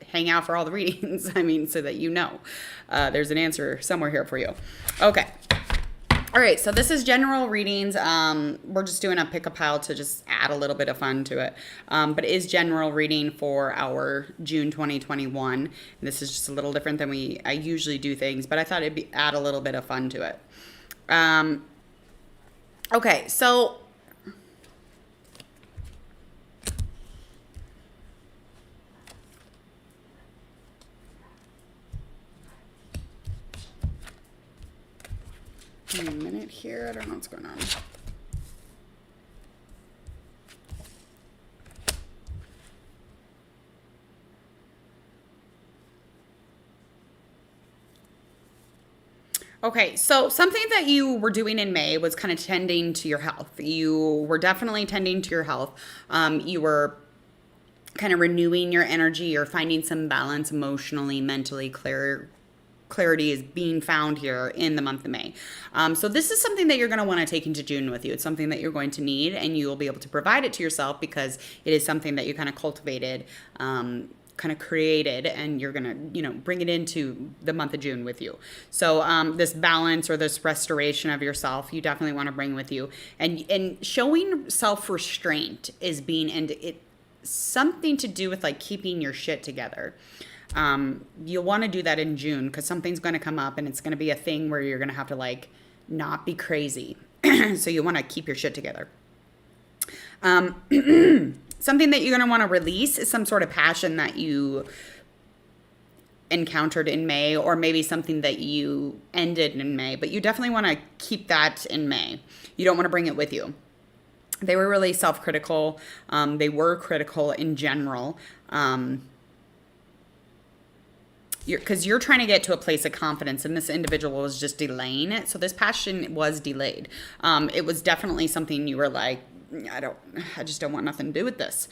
hang out for all the readings. I mean, so that there's an answer somewhere here for you. Okay. All right, so this is general readings. We're just doing a pick a pile to just add a little bit of fun to it. But it is general reading for our June 2021. This is just a little different than I usually do things, but I thought add a little bit of fun to it. Okay, so give me a minute here. I don't know what's going on. Okay, so something that you were doing in May was kind of tending to your health. You were definitely tending to your health. You were kind of renewing your energy. You're finding some balance emotionally, mentally, clarity is being found here in the month of May. So this is something that you're going to want to take into June with you. It's something that you're going to need, and you will be able to provide it to yourself because it is something that you kind of cultivated, kind of created, and you're going to, bring it into the month of June with you. So this balance or this restoration of yourself, you definitely want to bring with you. And showing self-restraint is being, and something to do with like keeping your shit together. You'll want to do that in June because something's going to come up and it's going to be a thing where you're going to have to like not be crazy. So you want to keep your shit together. Something that you're going to want to release is some sort of passion that you encountered in May, or maybe something that you ended in May, but you definitely want to keep that in May. You don't want to bring it with you. They were really self-critical. They were critical in general. Because you're trying to get to a place of confidence, and this individual was just delaying it. So this passion was delayed. It was definitely something you were like, I just don't want nothing to do with this.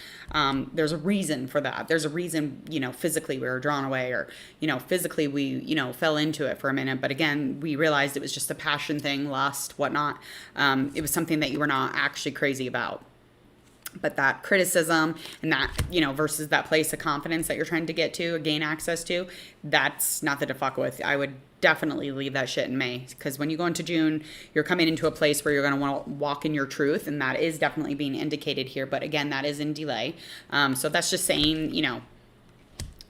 There's a reason for that. There's a reason, physically we were drawn away, or, physically we, fell into it for a minute. But again, we realized it was just a passion thing, lust, whatnot. It was something that you were not actually crazy about. But that criticism and that, versus that place of confidence that you're trying to get to, gain access to, that's nothing to fuck with. I would definitely leave that shit in May, because when you go into June, you're coming into a place where you're going to want to walk in your truth, and that is definitely being indicated here. But again, that is in delay. So that's just saying,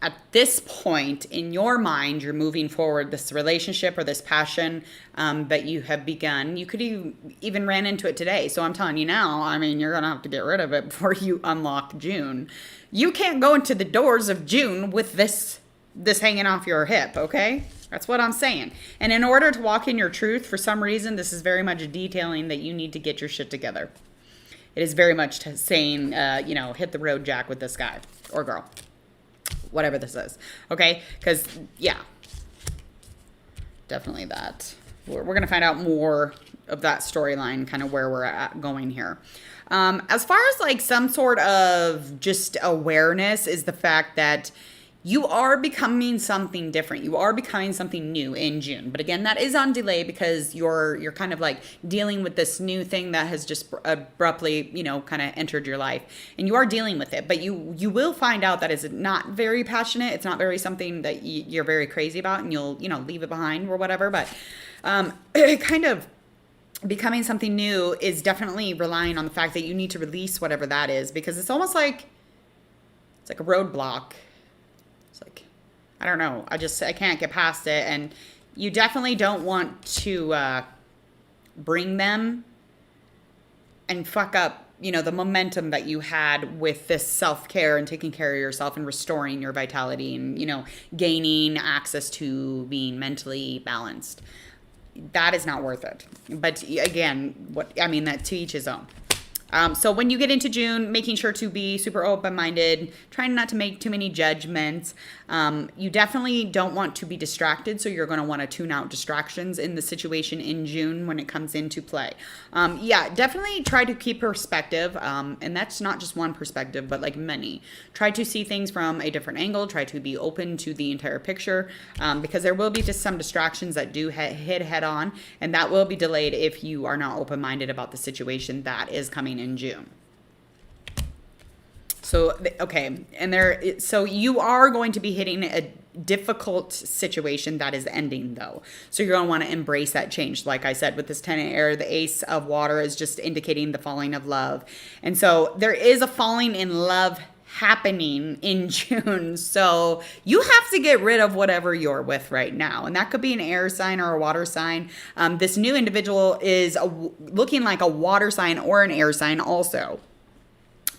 at this point in your mind, you're moving forward this relationship or this passion that you have begun. You could even ran into it today. So I'm telling you now, you're going to have to get rid of it before you unlock June. You can't go into the doors of June with this hanging off your hip, okay? That's what I'm saying. And in order to walk in your truth, for some reason, this is very much detailing that you need to get your shit together. It is very much saying, hit the road, Jack, with this guy or girl. Whatever this is. Okay? Because, yeah. Definitely that. We're going to find out more of that storyline, kind of where we're going here. As far as like some sort of just awareness is the fact that you are becoming something different. You are becoming something new in June. But again, that is on delay because you're kind of like dealing with this new thing that has just abruptly, kind of entered your life. And you are dealing with it. But you will find out that it's not very passionate. It's not very something that you're very crazy about, and you'll, leave it behind or whatever. But kind of becoming something new is definitely relying on the fact that you need to release whatever that is, because it's almost like it's like a roadblock. Like, I don't know. I can't get past it. And you definitely don't want to bring them and fuck up, the momentum that you had with this self-care and taking care of yourself and restoring your vitality and, gaining access to being mentally balanced. That is not worth it. But again, that to each his own. So when you get into June, making sure to be super open-minded, trying not to make too many judgments. You definitely don't want to be distracted, so you're going to want to tune out distractions in the situation in June when it comes into play. Definitely try to keep perspective, and that's not just one perspective, but like many. Try to see things from a different angle. Try to be open to the entire picture, because there will be just some distractions that do hit head on, and that will be delayed if you are not open-minded about the situation that is coming in June. So, okay. So you are going to be hitting a difficult situation that is ending though. So you're going to want to embrace that change. Like I said, with this 10 of air, the ace of water is just indicating the falling of love. And so there is a falling in love happening in June. So you have to get rid of whatever you're with right now. And that could be an air sign or a water sign. This new individual is looking like a water sign or an air sign also.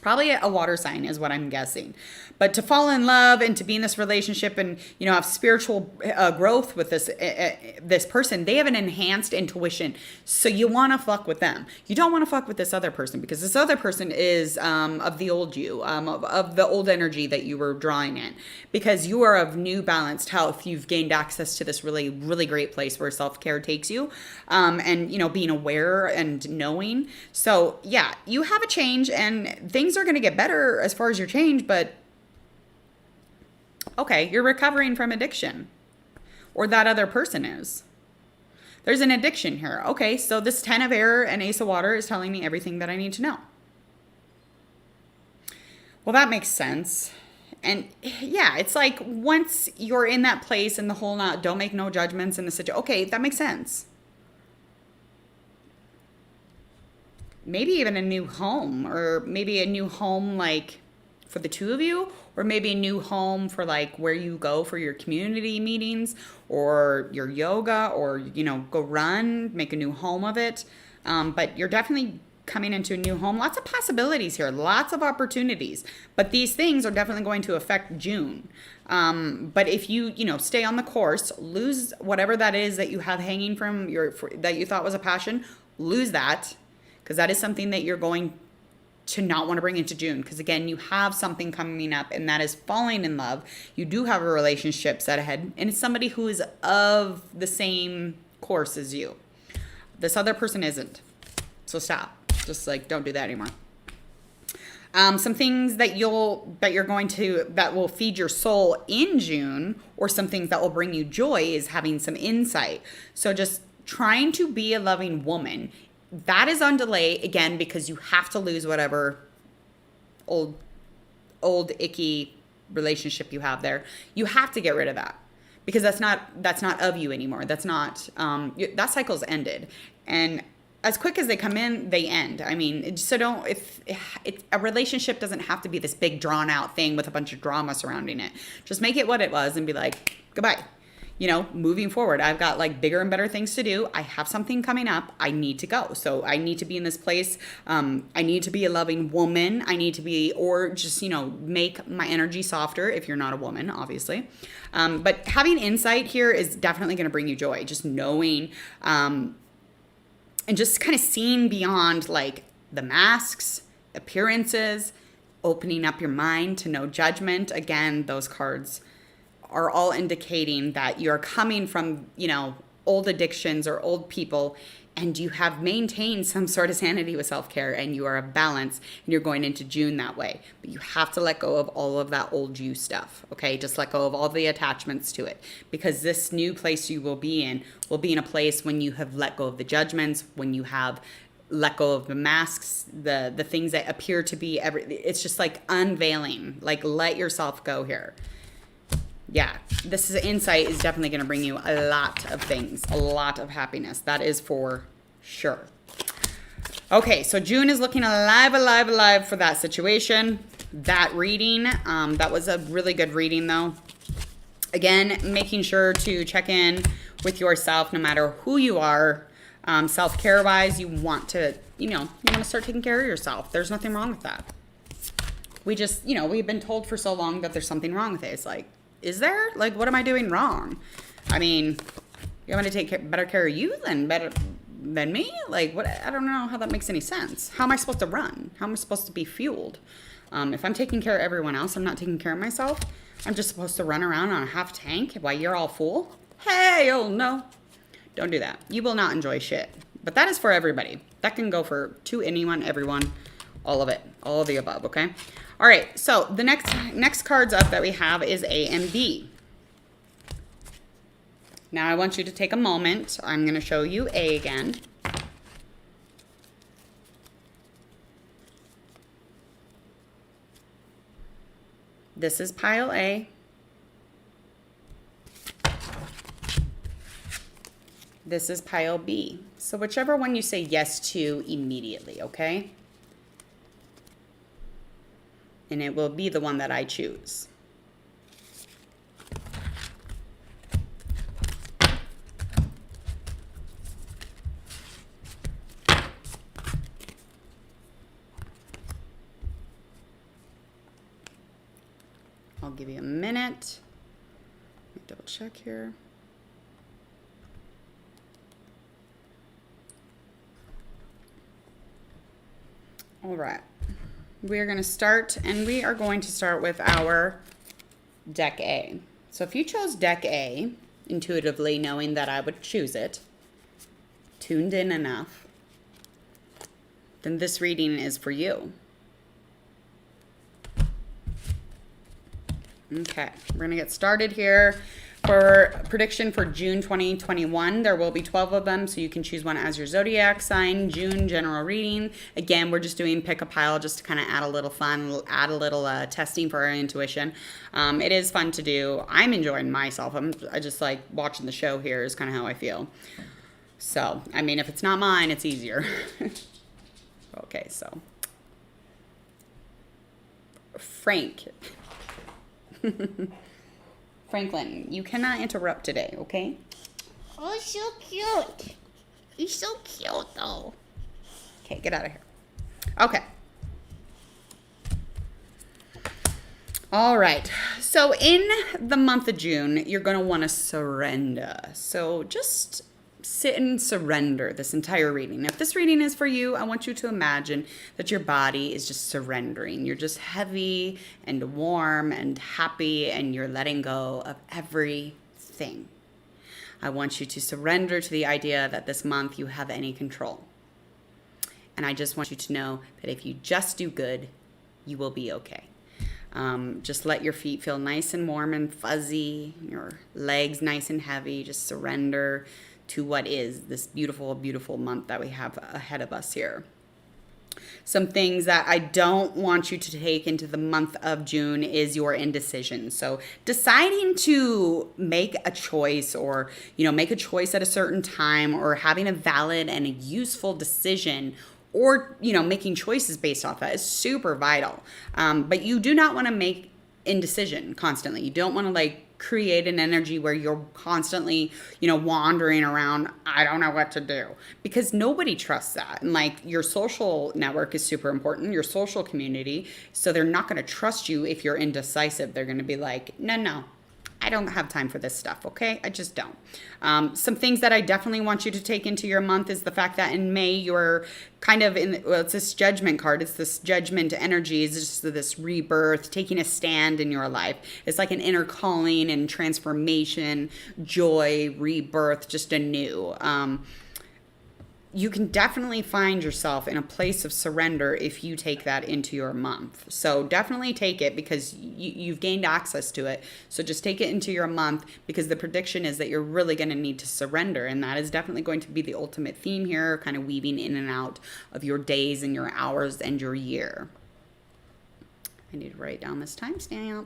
Probably a water sign is what I'm guessing. But to fall in love and to be in this relationship and, have spiritual growth with this person, they have an enhanced intuition. So you want to fuck with them. You don't want to fuck with this other person, because this other person is of the old you, of the old energy that you were drawing in. Because you are of new balanced health. You've gained access to this really, really great place where self-care takes you. And, being aware and knowing. So, yeah, you have a change and things are going to get better as far as your change, but okay, you're recovering from addiction, or that other person is. There's an addiction here. Okay, so this 10 of air and ace of water is telling me everything that I need to know. Well, that makes sense. And yeah, it's like once you're in that place and the whole don't make no judgments in the situation. Okay, that makes sense. Maybe even a new home, or maybe a new home like for the two of you, or maybe a new home for like where you go for your community meetings or your yoga, or, you know, go run, make a new home of it. But you're definitely coming into a new home. Lots of possibilities here, lots of opportunities, but these things are definitely going to affect June. But if you stay on the course, lose whatever that is that you have hanging from that you thought was a passion, lose that, because that is something that you're going to not want to bring into June. Because again, you have something coming up, and that is falling in love. You do have a relationship set ahead, and it's somebody who is of the same course as you. This other person isn't. So stop. Just like, don't do that anymore. Some things that that will feed your soul in June, or some things that will bring you joy, is having some insight. So just trying to be a loving woman. That is on delay again, because you have to lose whatever old icky relationship you have there. You have to get rid of that, because that's not of you anymore. That's not that cycle's ended. And as quick as they come in, they end. I mean, so if a relationship doesn't have to be this big drawn out thing with a bunch of drama surrounding it. Just make it what it was and be like, goodbye. You know, moving forward, I've got like bigger and better things to do. I have something coming up. I need to go. So I need to be in this place. I need to be a loving woman. I need to be, or just, make my energy softer if you're not a woman, obviously. But having insight here is definitely going to bring you joy. Just knowing, and just kind of seeing beyond like the masks, appearances, opening up your mind to no judgment. Again, those cards are all indicating that you're coming from, old addictions or old people, and you have maintained some sort of sanity with self-care, and you are a balance, and you're going into June that way. But you have to let go of all of that old you stuff, okay? Just let go of all the attachments to it, because this new place you will be in a place when you have let go of the judgments, when you have let go of the masks, the things that appear to be it's just like unveiling, like let yourself go here. Yeah, this insight is definitely going to bring you a lot of things, a lot of happiness. That is for sure. Okay, so June is looking alive for that situation, that reading. That was a really good reading, though. Again, making sure to check in with yourself, no matter who you are. Self-care wise, you want to start taking care of yourself. There's nothing wrong with that. We just, we've been told for so long that there's something wrong with it. It's like, is there? Like, what am I doing wrong? I mean, you want me to take better care of you than me? Like, what? I don't know how that makes any sense. How am I supposed to run? How am I supposed to be fueled? If I'm taking care of everyone else, I'm not taking care of myself. I'm just supposed to run around on a half tank while you're all full? Hey, oh no. Don't do that. You will not enjoy shit. But that is for everybody. That can go to anyone, everyone, all of it, all of the above, okay? All right, so the next cards up that we have is A and B. Now I want you to take a moment. I'm going to show you A again. This is pile A. This is pile B. So whichever one you say yes to immediately, okay? And it will be the one that I choose. I'll give you a minute. Let me double check here. All right. We are going to start, and we are going to start with our deck A. So if you chose deck A, intuitively knowing that I would choose it, tuned in enough, then this reading is for you. Okay, we're going to get started here. For prediction for June 2021, there will be 12 of them, so you can choose one as your zodiac sign. June general reading. Again, we're just doing pick a pile just to kind of add a little fun, add a little testing for our intuition. It is fun to do. I'm enjoying myself. I just like watching the show here is kind of how I feel. So, I mean, if it's not mine, it's easier. Okay, so Frank. Franklin, you cannot interrupt today, okay? Oh, so cute. He's so cute, though. Okay, get out of here. Okay. All right. So in the month of June, you're going to want to surrender. So just sit and surrender this entire reading. If this reading is for you, I want you to imagine that your body is just surrendering. You're just heavy and warm and happy, and you're letting go of everything. I want you to surrender to the idea that this month you have any control. And I just want you to know that if you just do good, you will be okay. Just let your feet feel nice and warm and fuzzy, your legs nice and heavy. Just surrender to what is this beautiful, beautiful month that we have ahead of us here. Some things that I don't want you to take into the month of June is your indecision. So deciding to make a choice, or, make a choice at a certain time, or having a valid and a useful decision, or, making choices based off that is super vital. But you do not want to make indecision constantly. You don't want to create an energy where you're constantly, wandering around. I don't know what to do, because nobody trusts that. And your social network is super important, your social community. So they're not going to trust you if you're indecisive. They're going to be like, no, I don't have time for this stuff, okay? I just don't. Some things that I definitely want you to take into your month is the fact that in May, you're kind of it's this judgment card. It's this judgment energy. It's just this rebirth, taking a stand in your life. It's like an inner calling and transformation, joy, rebirth, just anew. You can definitely find yourself in a place of surrender if you take that into your month. So definitely take it, because you've gained access to it. So just take it into your month, because the prediction is that you're really going to need to surrender. And that is definitely going to be the ultimate theme here, kind of weaving in and out of your days and your hours and your year. I need to write down this timestamp.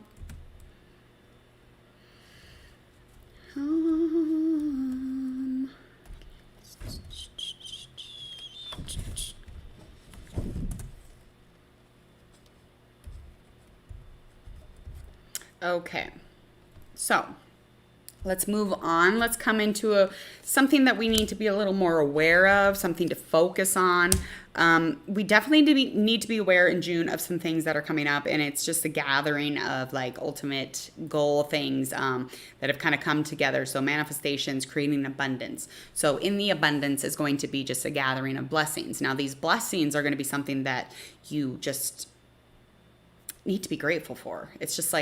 Okay, so let's move on. Let's come into something that we need to be a little more aware of, something to focus on. We definitely need to be aware in June of some things that are coming up, and it's just the gathering of ultimate goal things that have kind of come together. So manifestations, creating abundance. So in the abundance is going to be just a gathering of blessings. Now these blessings are going to be something that you just need to be grateful for. It's just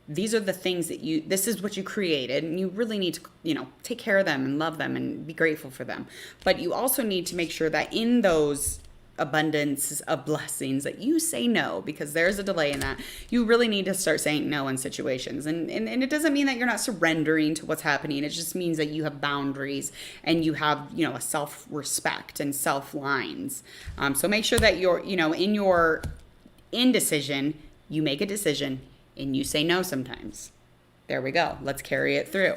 these are the things that this is what you created, and you really need to, take care of them and love them and be grateful for them. But you also need to make sure that in those abundance of blessings that you say no, because there's a delay in that. You really need to start saying no in situations. And it doesn't mean that you're not surrendering to what's happening. It just means that you have boundaries and you have, a self-respect and self-lines. So make sure that you're, in your indecision, you make a decision and you say no sometimes. There we go. Let's carry it through.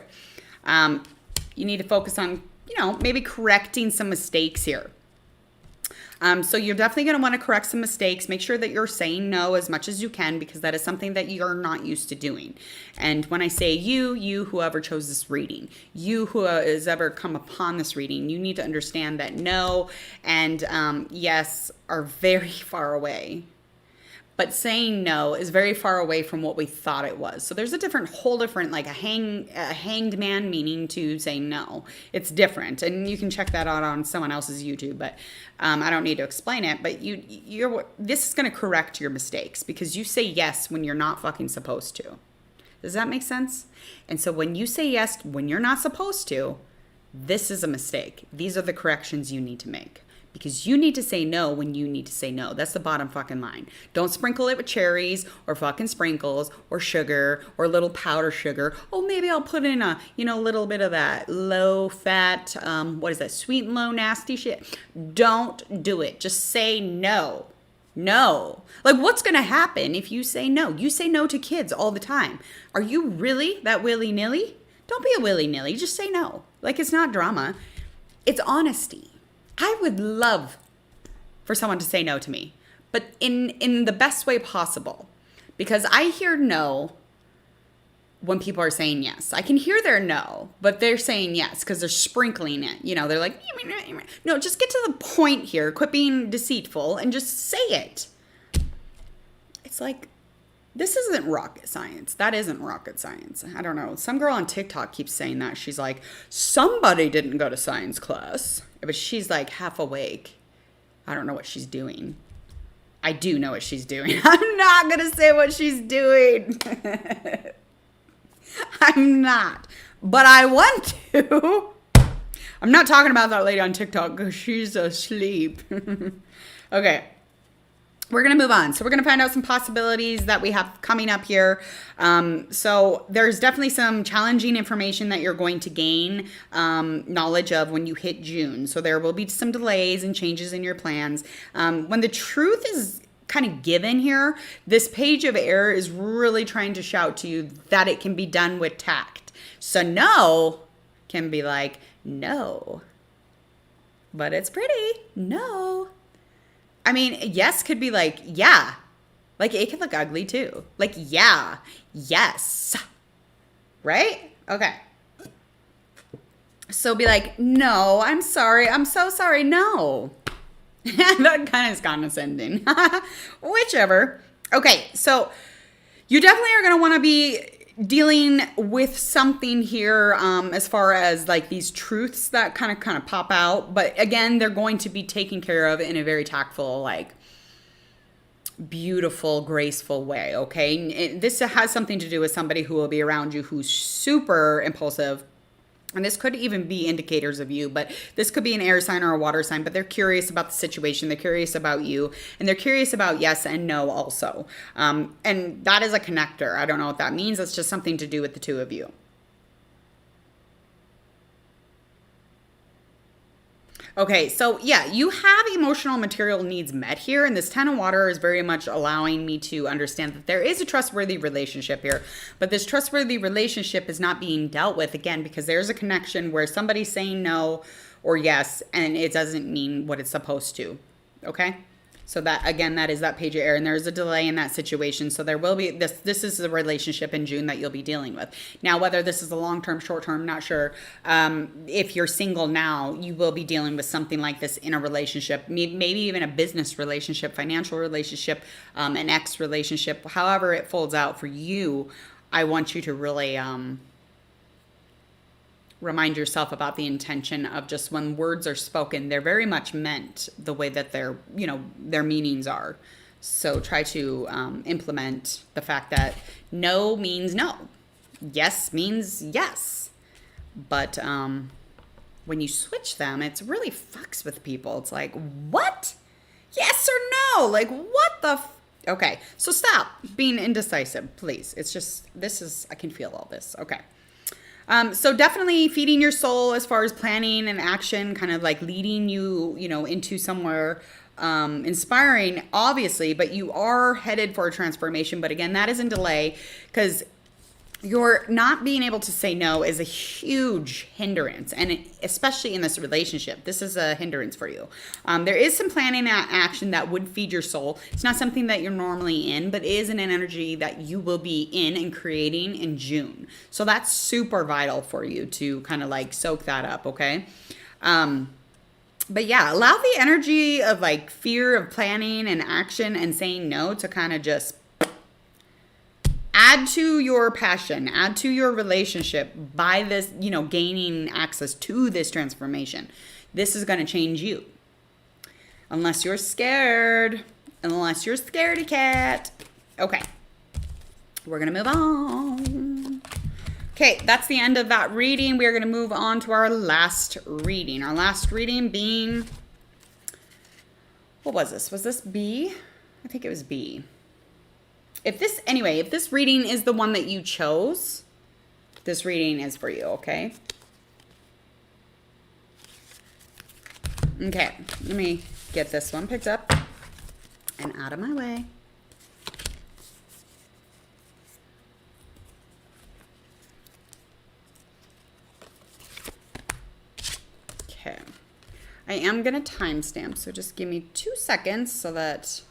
You need to focus on, maybe correcting some mistakes here. So you're definitely going to want to correct some mistakes. Make sure that you're saying no as much as you can, because that is something that you're not used to doing. And when I say you, whoever chose this reading, you who has ever come upon this reading, you need to understand that no and yes are very far away. But saying no is very far away from what we thought it was. So there's a whole different, a hanged man meaning to say no. It's different, and you can check that out on someone else's YouTube. But I don't need to explain it. But this is going to correct your mistakes, because you say yes when you're not fucking supposed to. Does that make sense? And so when you say yes when you're not supposed to, this is a mistake. These are the corrections you need to make. Because you need to say no when you need to say no. That's the bottom fucking line. Don't sprinkle it with cherries or fucking sprinkles or sugar or a little powder sugar. Oh, maybe I'll put in a, little bit of that low fat, what is that? Sweet and low nasty shit. Don't do it. Just say no. No. What's going to happen if you say no? You say no to kids all the time. Are you really that willy-nilly? Don't be a willy-nilly. Just say no. It's not drama. It's honesty. I would love for someone to say no to me, but in the best way possible. Because I hear no when people are saying yes. I can hear their no, but they're saying yes because they're sprinkling it. You know, they're like, no, just get to the point here. Quit being deceitful and just say it. It's like, this isn't rocket science. That isn't rocket science. I don't know. Some girl on TikTok keeps saying that. She's like, somebody didn't go to science class, but she's like half awake. I don't know what she's doing. I do know what she's doing. I'm not going to say what she's doing. I'm not. But I want to. I'm not talking about that lady on TikTok because she's asleep. Okay. We're going to move on. So we're going to find out some possibilities that we have coming up here. So there's definitely some challenging information that you're going to gain knowledge of when you hit June. So there will be some delays and changes in your plans. When the truth is kind of given here, this page of air is really trying to shout to you that it can be done with tact. So no can be like, no. But it's pretty. No. I mean, yes could be like, yeah. Like, it could look ugly too. Like, yeah. Yes. Right? Okay. So be like, no, I'm sorry. I'm so sorry. No. That kind of is condescending. Whichever. Okay. So you definitely are going to want to be dealing with something here as far as like these truths that kind of pop out. But again, they're going to be taken care of in a very tactful, like beautiful, graceful way. Okay. This has something to do with somebody who will be around you who's super impulsive. And this could even be indicators of you, but this could be an air sign or a water sign, but they're curious about the situation. They're curious about you, and they're curious about yes and no also. And that is a connector. I don't know what that means. It's just something to do with the two of you. Okay, so yeah, you have emotional material needs met here, and this 10 of water is very much allowing me to understand that there is a trustworthy relationship here, but this trustworthy relationship is not being dealt with, again, because there's a connection where somebody's saying no or yes, and it doesn't mean what it's supposed to, okay? So that, again, that is that page of air, and there's a delay in that situation. So there will be, this is the relationship in June that you'll be dealing with. Now, whether this is a long-term, short-term, not sure. If you're single now, you will be dealing with something like this in a relationship, maybe even a business relationship, financial relationship, an ex relationship, however it folds out for you. I want you to really remind yourself about the intention of just when words are spoken, they're very much meant the way that their meanings are. So try to implement the fact that no means no. Yes means yes. But when you switch them, it really fucks with people. It's like, what? Yes or no? Like, what the okay, so stop being indecisive, please. It's just, I can feel all this. Okay. So definitely feeding your soul as far as planning and action, kind of like leading you, into somewhere inspiring, obviously, but you are headed for a transformation. But again, that is in delay because you're not being able to say no is a huge hindrance. And especially in this relationship, this is a hindrance for you. There is some planning action that would feed your soul. It's not something that you're normally in, but is an energy that you will be in and creating in June. So that's super vital for you to kind of like soak that up. Okay. But yeah, allow the energy of like fear of planning and action and saying no to kind of just add to your passion, add to your relationship by this, gaining access to this transformation. This is going to change you. Unless you're scared. Unless you're scaredy cat. Okay. We're going to move on. Okay, that's the end of that reading. We are going to move on to our last reading. Our last reading being, what was this? Was this B? I think it was B. If this reading is the one that you chose, this reading is for you, okay? Okay, let me get this one picked up and out of my way. Okay. I am going to timestamp, so just give me 2 seconds so that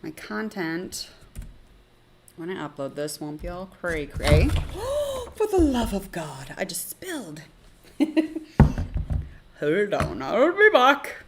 my content When I upload this, won't be all cray cray. For the love of God, I just spilled. Hold on, I'll be back.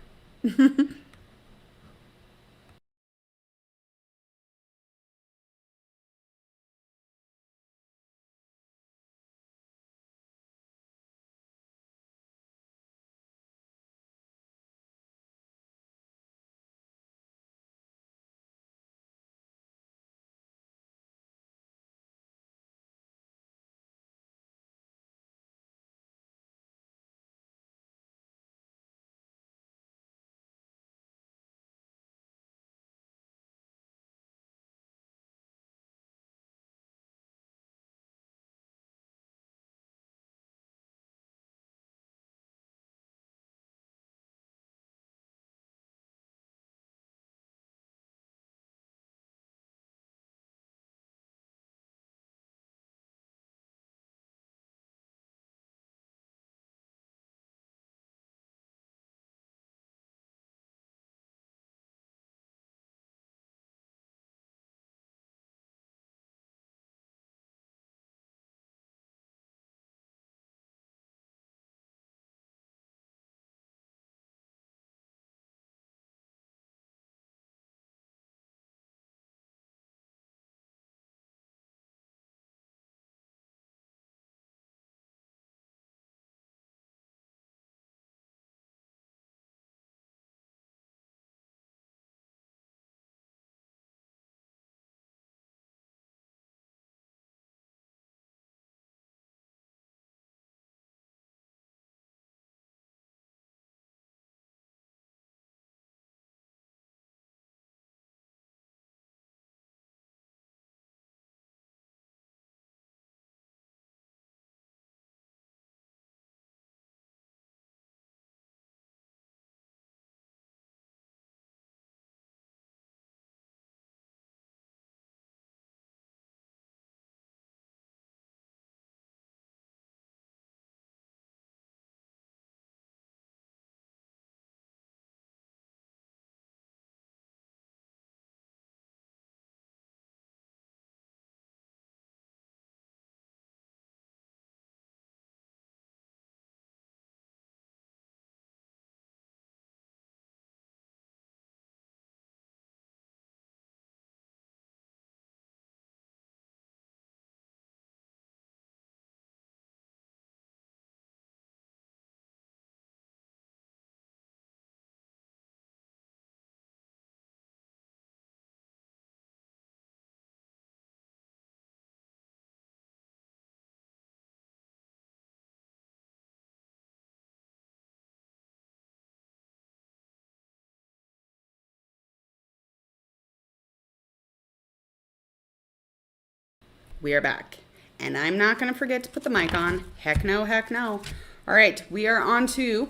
We are back. And I'm not going to forget to put the mic on. Heck no, heck no. All right, we are on to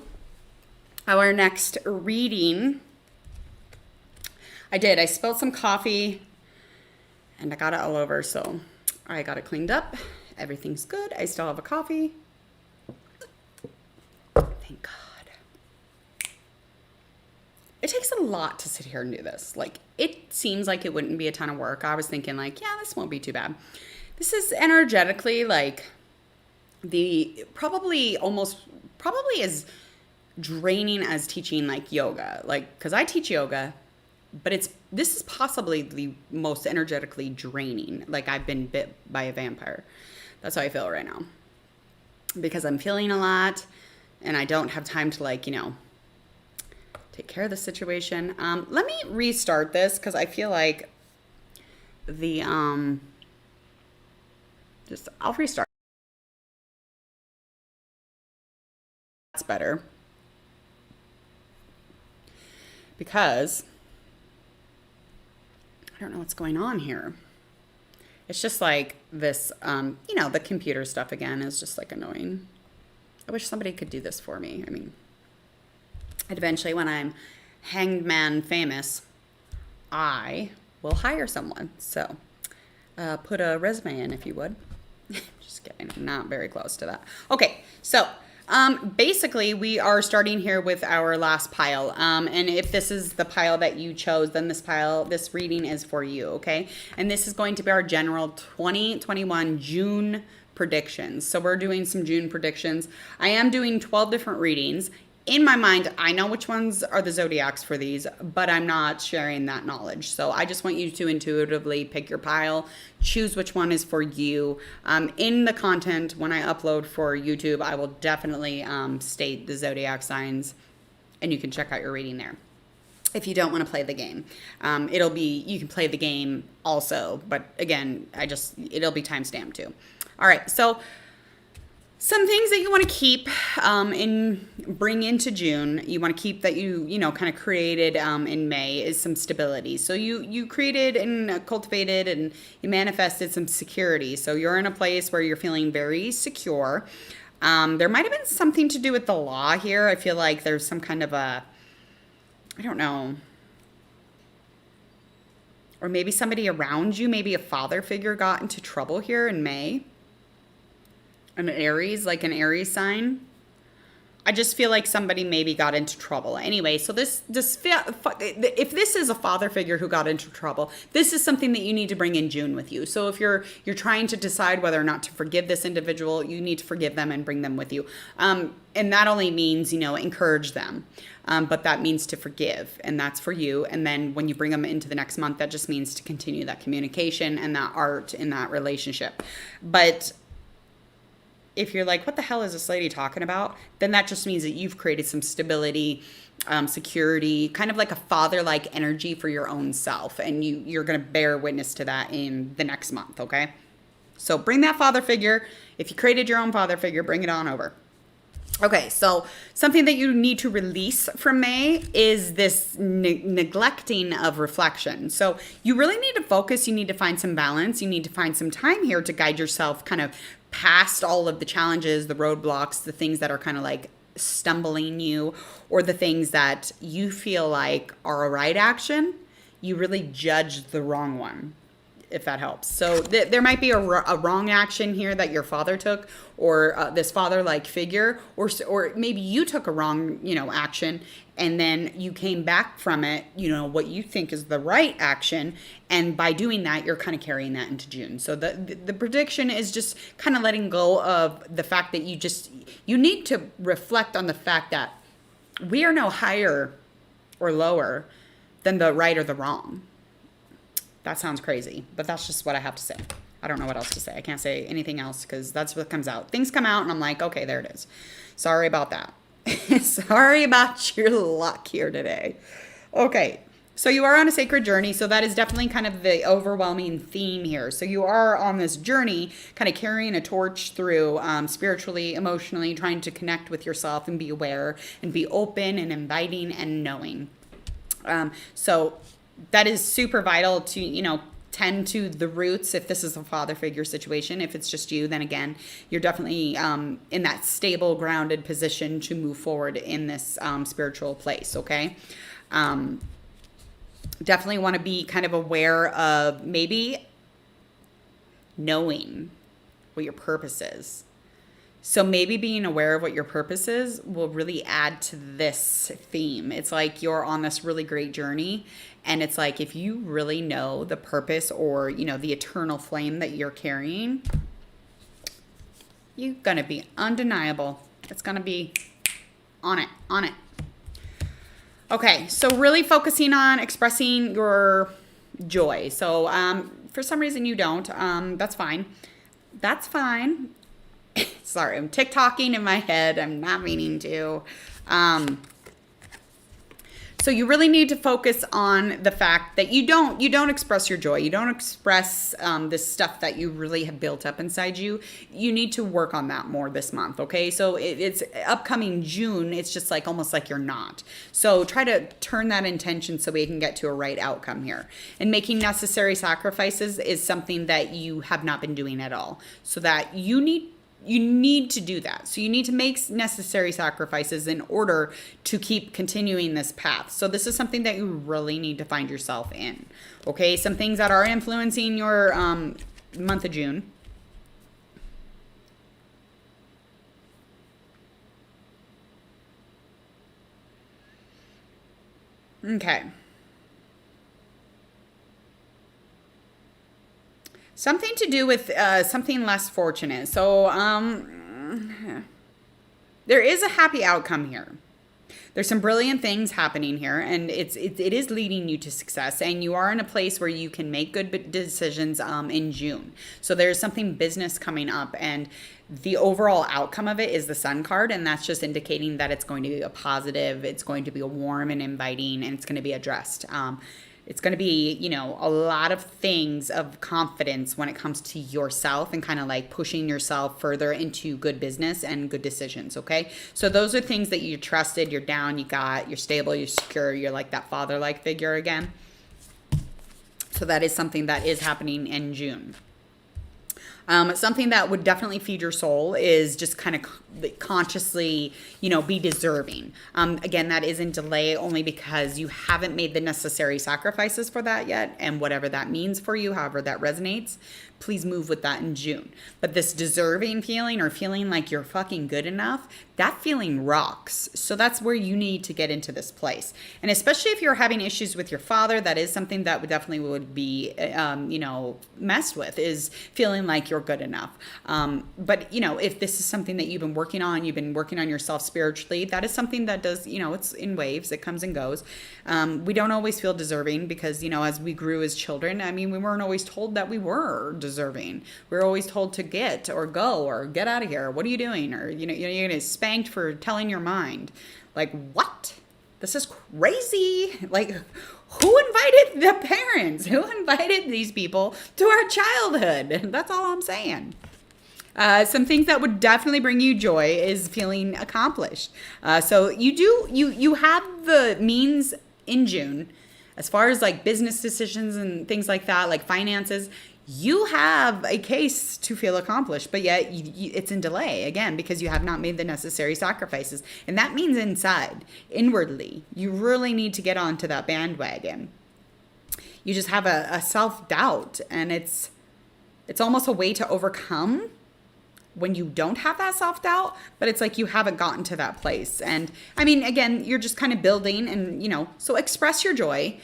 our next reading. I spilled some coffee and I got it all over, so I got it cleaned up. Everything's good. I still have a coffee. Thank God. It takes a lot to sit here and do this. Like, it seems like it wouldn't be a ton of work. I was thinking, like, yeah, this won't be too bad. This is energetically, like, probably as draining as teaching, like, yoga. Like, because I teach yoga, but this is possibly the most energetically draining. Like, I've been bit by a vampire. That's how I feel right now. Because I'm feeling a lot, and I don't have time to, like, take care of the situation. Let me restart this because I feel like I'll restart. That's better. Because I don't know what's going on here. It's just like this, the computer stuff again is just like annoying. I wish somebody could do this for me. I mean, eventually when I'm hanged man famous, I will hire someone. So put a resume in if you would. Just kidding. I'm not very close to that. Okay, so Basically, we are starting here with our last pile. And if this is the pile that you chose, then this reading is for you, okay? And this is going to be our general 2021 June predictions. So we're doing some June predictions. I am doing 12 different readings. In my mind, I know which ones are the zodiacs for these, but I'm not sharing that knowledge. So I just want you to intuitively pick your pile, choose which one is for you. In the content, when I upload for YouTube, I will definitely state the zodiac signs, and you can check out your reading there. If you don't want to play the game, you can play the game also, but again, it'll be timestamped too. All right, so some things that you want to keep bring into June, you want to keep that you kind of created in May is some stability. So you created and cultivated and you manifested some security. So you're in a place where you're feeling very secure. There might have been something to do with the law here. I feel like there's some kind of I don't know. Or maybe somebody around you, maybe a father figure got into trouble here in May. An Aries, like an Aries sign. I just feel like somebody maybe got into trouble. Anyway, so if this is a father figure who got into trouble, this is something that you need to bring in June with you. So if you're trying to decide whether or not to forgive this individual, you need to forgive them and bring them with you. And that only means, encourage them. But that means to forgive, and that's for you. And then when you bring them into the next month, that just means to continue that communication and that art in that relationship. But if you're like, what the hell is this lady talking about? Then that just means that you've created some stability, security, kind of like a father-like energy for your own self. And you're going to bear witness to that in the next month, okay? So bring that father figure. If you created your own father figure, bring it on over. Okay, so something that you need to release from May is this neglecting of reflection. So you really need to focus. You need to find some balance. You need to find some time here to guide yourself kind of past all of the challenges, the roadblocks, the things that are kind of like stumbling you, or the things that you feel like are a right action. You really judge the wrong one, if that helps. So there might be a wrong action here that your father took, or this father-like figure, or maybe you took a wrong, action, and then you came back from it, what you think is the right action, and by doing that, you're kind of carrying that into June. So the prediction is just kind of letting go of the fact that you need to reflect on the fact that we are no higher or lower than the right or the wrong. That sounds crazy, but that's just what I have to say. I don't know what else to say. I can't say anything else because that's what comes out. Things come out and I'm like, okay, there it is. Sorry about that. Sorry about your luck here today. Okay, so you are on a sacred journey. So that is definitely kind of the overwhelming theme here. So you are on this journey, kind of carrying a torch through spiritually, emotionally, trying to connect with yourself and be aware and be open and inviting and knowing. So that is super vital to, tend to the roots if this is a father figure situation. If it's just you, then again, you're definitely in that stable, grounded position to move forward in this spiritual place, okay? Definitely want to be kind of aware of maybe knowing what your purpose is. So maybe being aware of what your purpose is will really add to this theme. It's like you're on this really great journey. And it's like, if you really know the purpose or, the eternal flame that you're carrying, you're going to be undeniable. It's going to be on it. Okay. So really focusing on expressing your joy. So, for some reason you don't, that's fine. That's fine. Sorry, I'm TikToking in my head. I'm not meaning to. So you really need to focus on the fact that you don't express your joy. You don't express this stuff that you really have built up inside you. You need to work on that more this month, okay? So it's upcoming June. It's just like almost like you're not. So try to turn that intention so we can get to a right outcome here. And making necessary sacrifices is something that you have not been doing at all. So that you need to do that. So you need to make necessary sacrifices in order to keep continuing this path. So this is something that you really need to find yourself in. Okay, some things that are influencing your month of June. Okay. Something to do with something less fortunate. So, there is a happy outcome here. There's some brilliant things happening here, and it is leading you to success, and you are in a place where you can make good decisions in June. So there's something business coming up, and the overall outcome of it is the Sun card, and that's just indicating that it's going to be a positive, it's going to be a warm and inviting, and it's going to be addressed. It's going to be, you know, a lot of things of confidence when it comes to yourself and kind of like pushing yourself further into good business and good decisions. Okay. So those are things that you're trusted, you're down, you're stable, you're secure, you're like that father-like figure again. So that is something that is happening in June. Something that would definitely feed your soul is just kind of consciously, you know, be deserving. Again, that is in delay only because you haven't made the necessary sacrifices for that yet. And whatever that means for you, however that resonates, please move with that in June. But this deserving feeling or feeling like you're fucking good enough, that feeling rocks. So that's where you need to get into this place. And especially if you're having issues with your father, that is something that would be, you know, messed with, is feeling like you're good enough. But, you know, if this is something that you've been working on yourself spiritually, that is something that does, you know, it's in waves, it comes and goes. We don't always feel deserving because, you know, as we grew as children, I mean, we weren't always told that we were deserving. We were always told to get or go or get out of here. What are you doing? Or, you know, you're going to spanked for telling your mind. Like, what? This is crazy. Like, who invited the parents? Who invited these people to our childhood? That's all I'm saying. Some things that would definitely bring you joy is feeling accomplished. So you have the means in June, as far as like business decisions and things like that, like finances. You have a case to feel accomplished, but yet it's in delay again because you have not made the necessary sacrifices. And that means inwardly, you really need to get onto that bandwagon. You just have a self-doubt, and it's almost a way to overcome when you don't have that self-doubt, but it's like you haven't gotten to that place. And I mean, again, you're just kind of building, and, you know, so express your joy.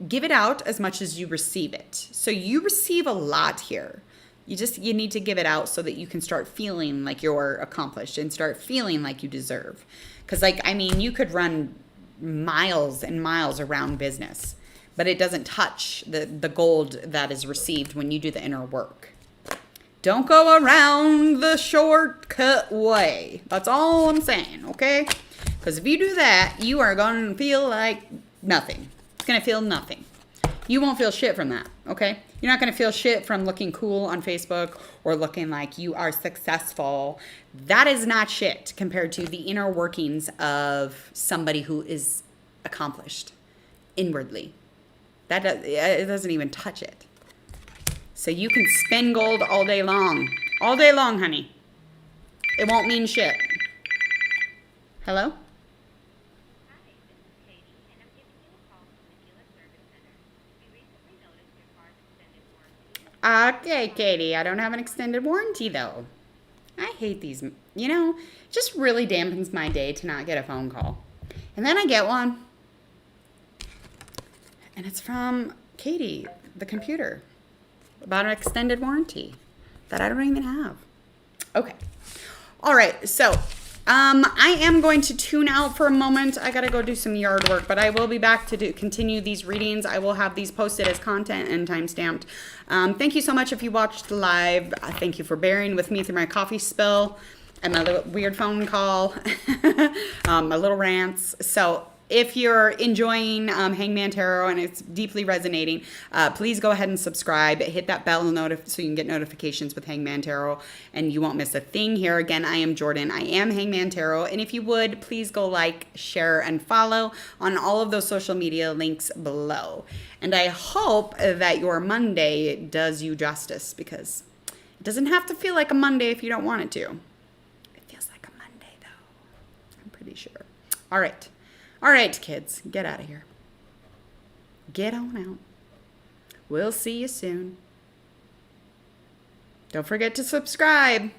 Give it out as much as you receive it. So you receive a lot here. You need to give it out so that you can start feeling like you're accomplished and start feeling like you deserve. Because, like, I mean, you could run miles and miles around business, but it doesn't touch the gold that is received when you do the inner work. Don't go around the shortcut way. That's all I'm saying, okay? Because if you do that, you are going to feel like nothing. Going to feel nothing. You won't feel shit from that, okay? You're not going to feel shit from looking cool on Facebook or looking like you are successful. That is not shit compared to the inner workings of somebody who is accomplished inwardly. It doesn't even touch it. So you can spin gold all day long. All day long, honey. It won't mean shit. Hello? Okay, Katie, I don't have an extended warranty, though. I hate these, you know, it just really dampens my day to not get a phone call. And then I get one. And it's from Katie, the computer, about an extended warranty that I don't even have. Okay. All right, so I am going to tune out for a moment. I got to go do some yard work, but I will be back to continue these readings. I will have these posted as content and time-stamped. Thank you so much if you watched live. Thank you for bearing with me through my coffee spill and my little weird phone call, my little rants. So if you're enjoying Hangman Tarot and it's deeply resonating, please go ahead and subscribe. Hit that bell so you can get notifications with Hangman Tarot and you won't miss a thing here. Again, I am Jordan. I am Hangman Tarot. And if you would, please go like, share, and follow on all of those social media links below. And I hope that your Monday does you justice, because it doesn't have to feel like a Monday if you don't want it to. It feels like a Monday, though. I'm pretty sure. All right. All right, kids, get out of here. Get on out. We'll see you soon. Don't forget to subscribe.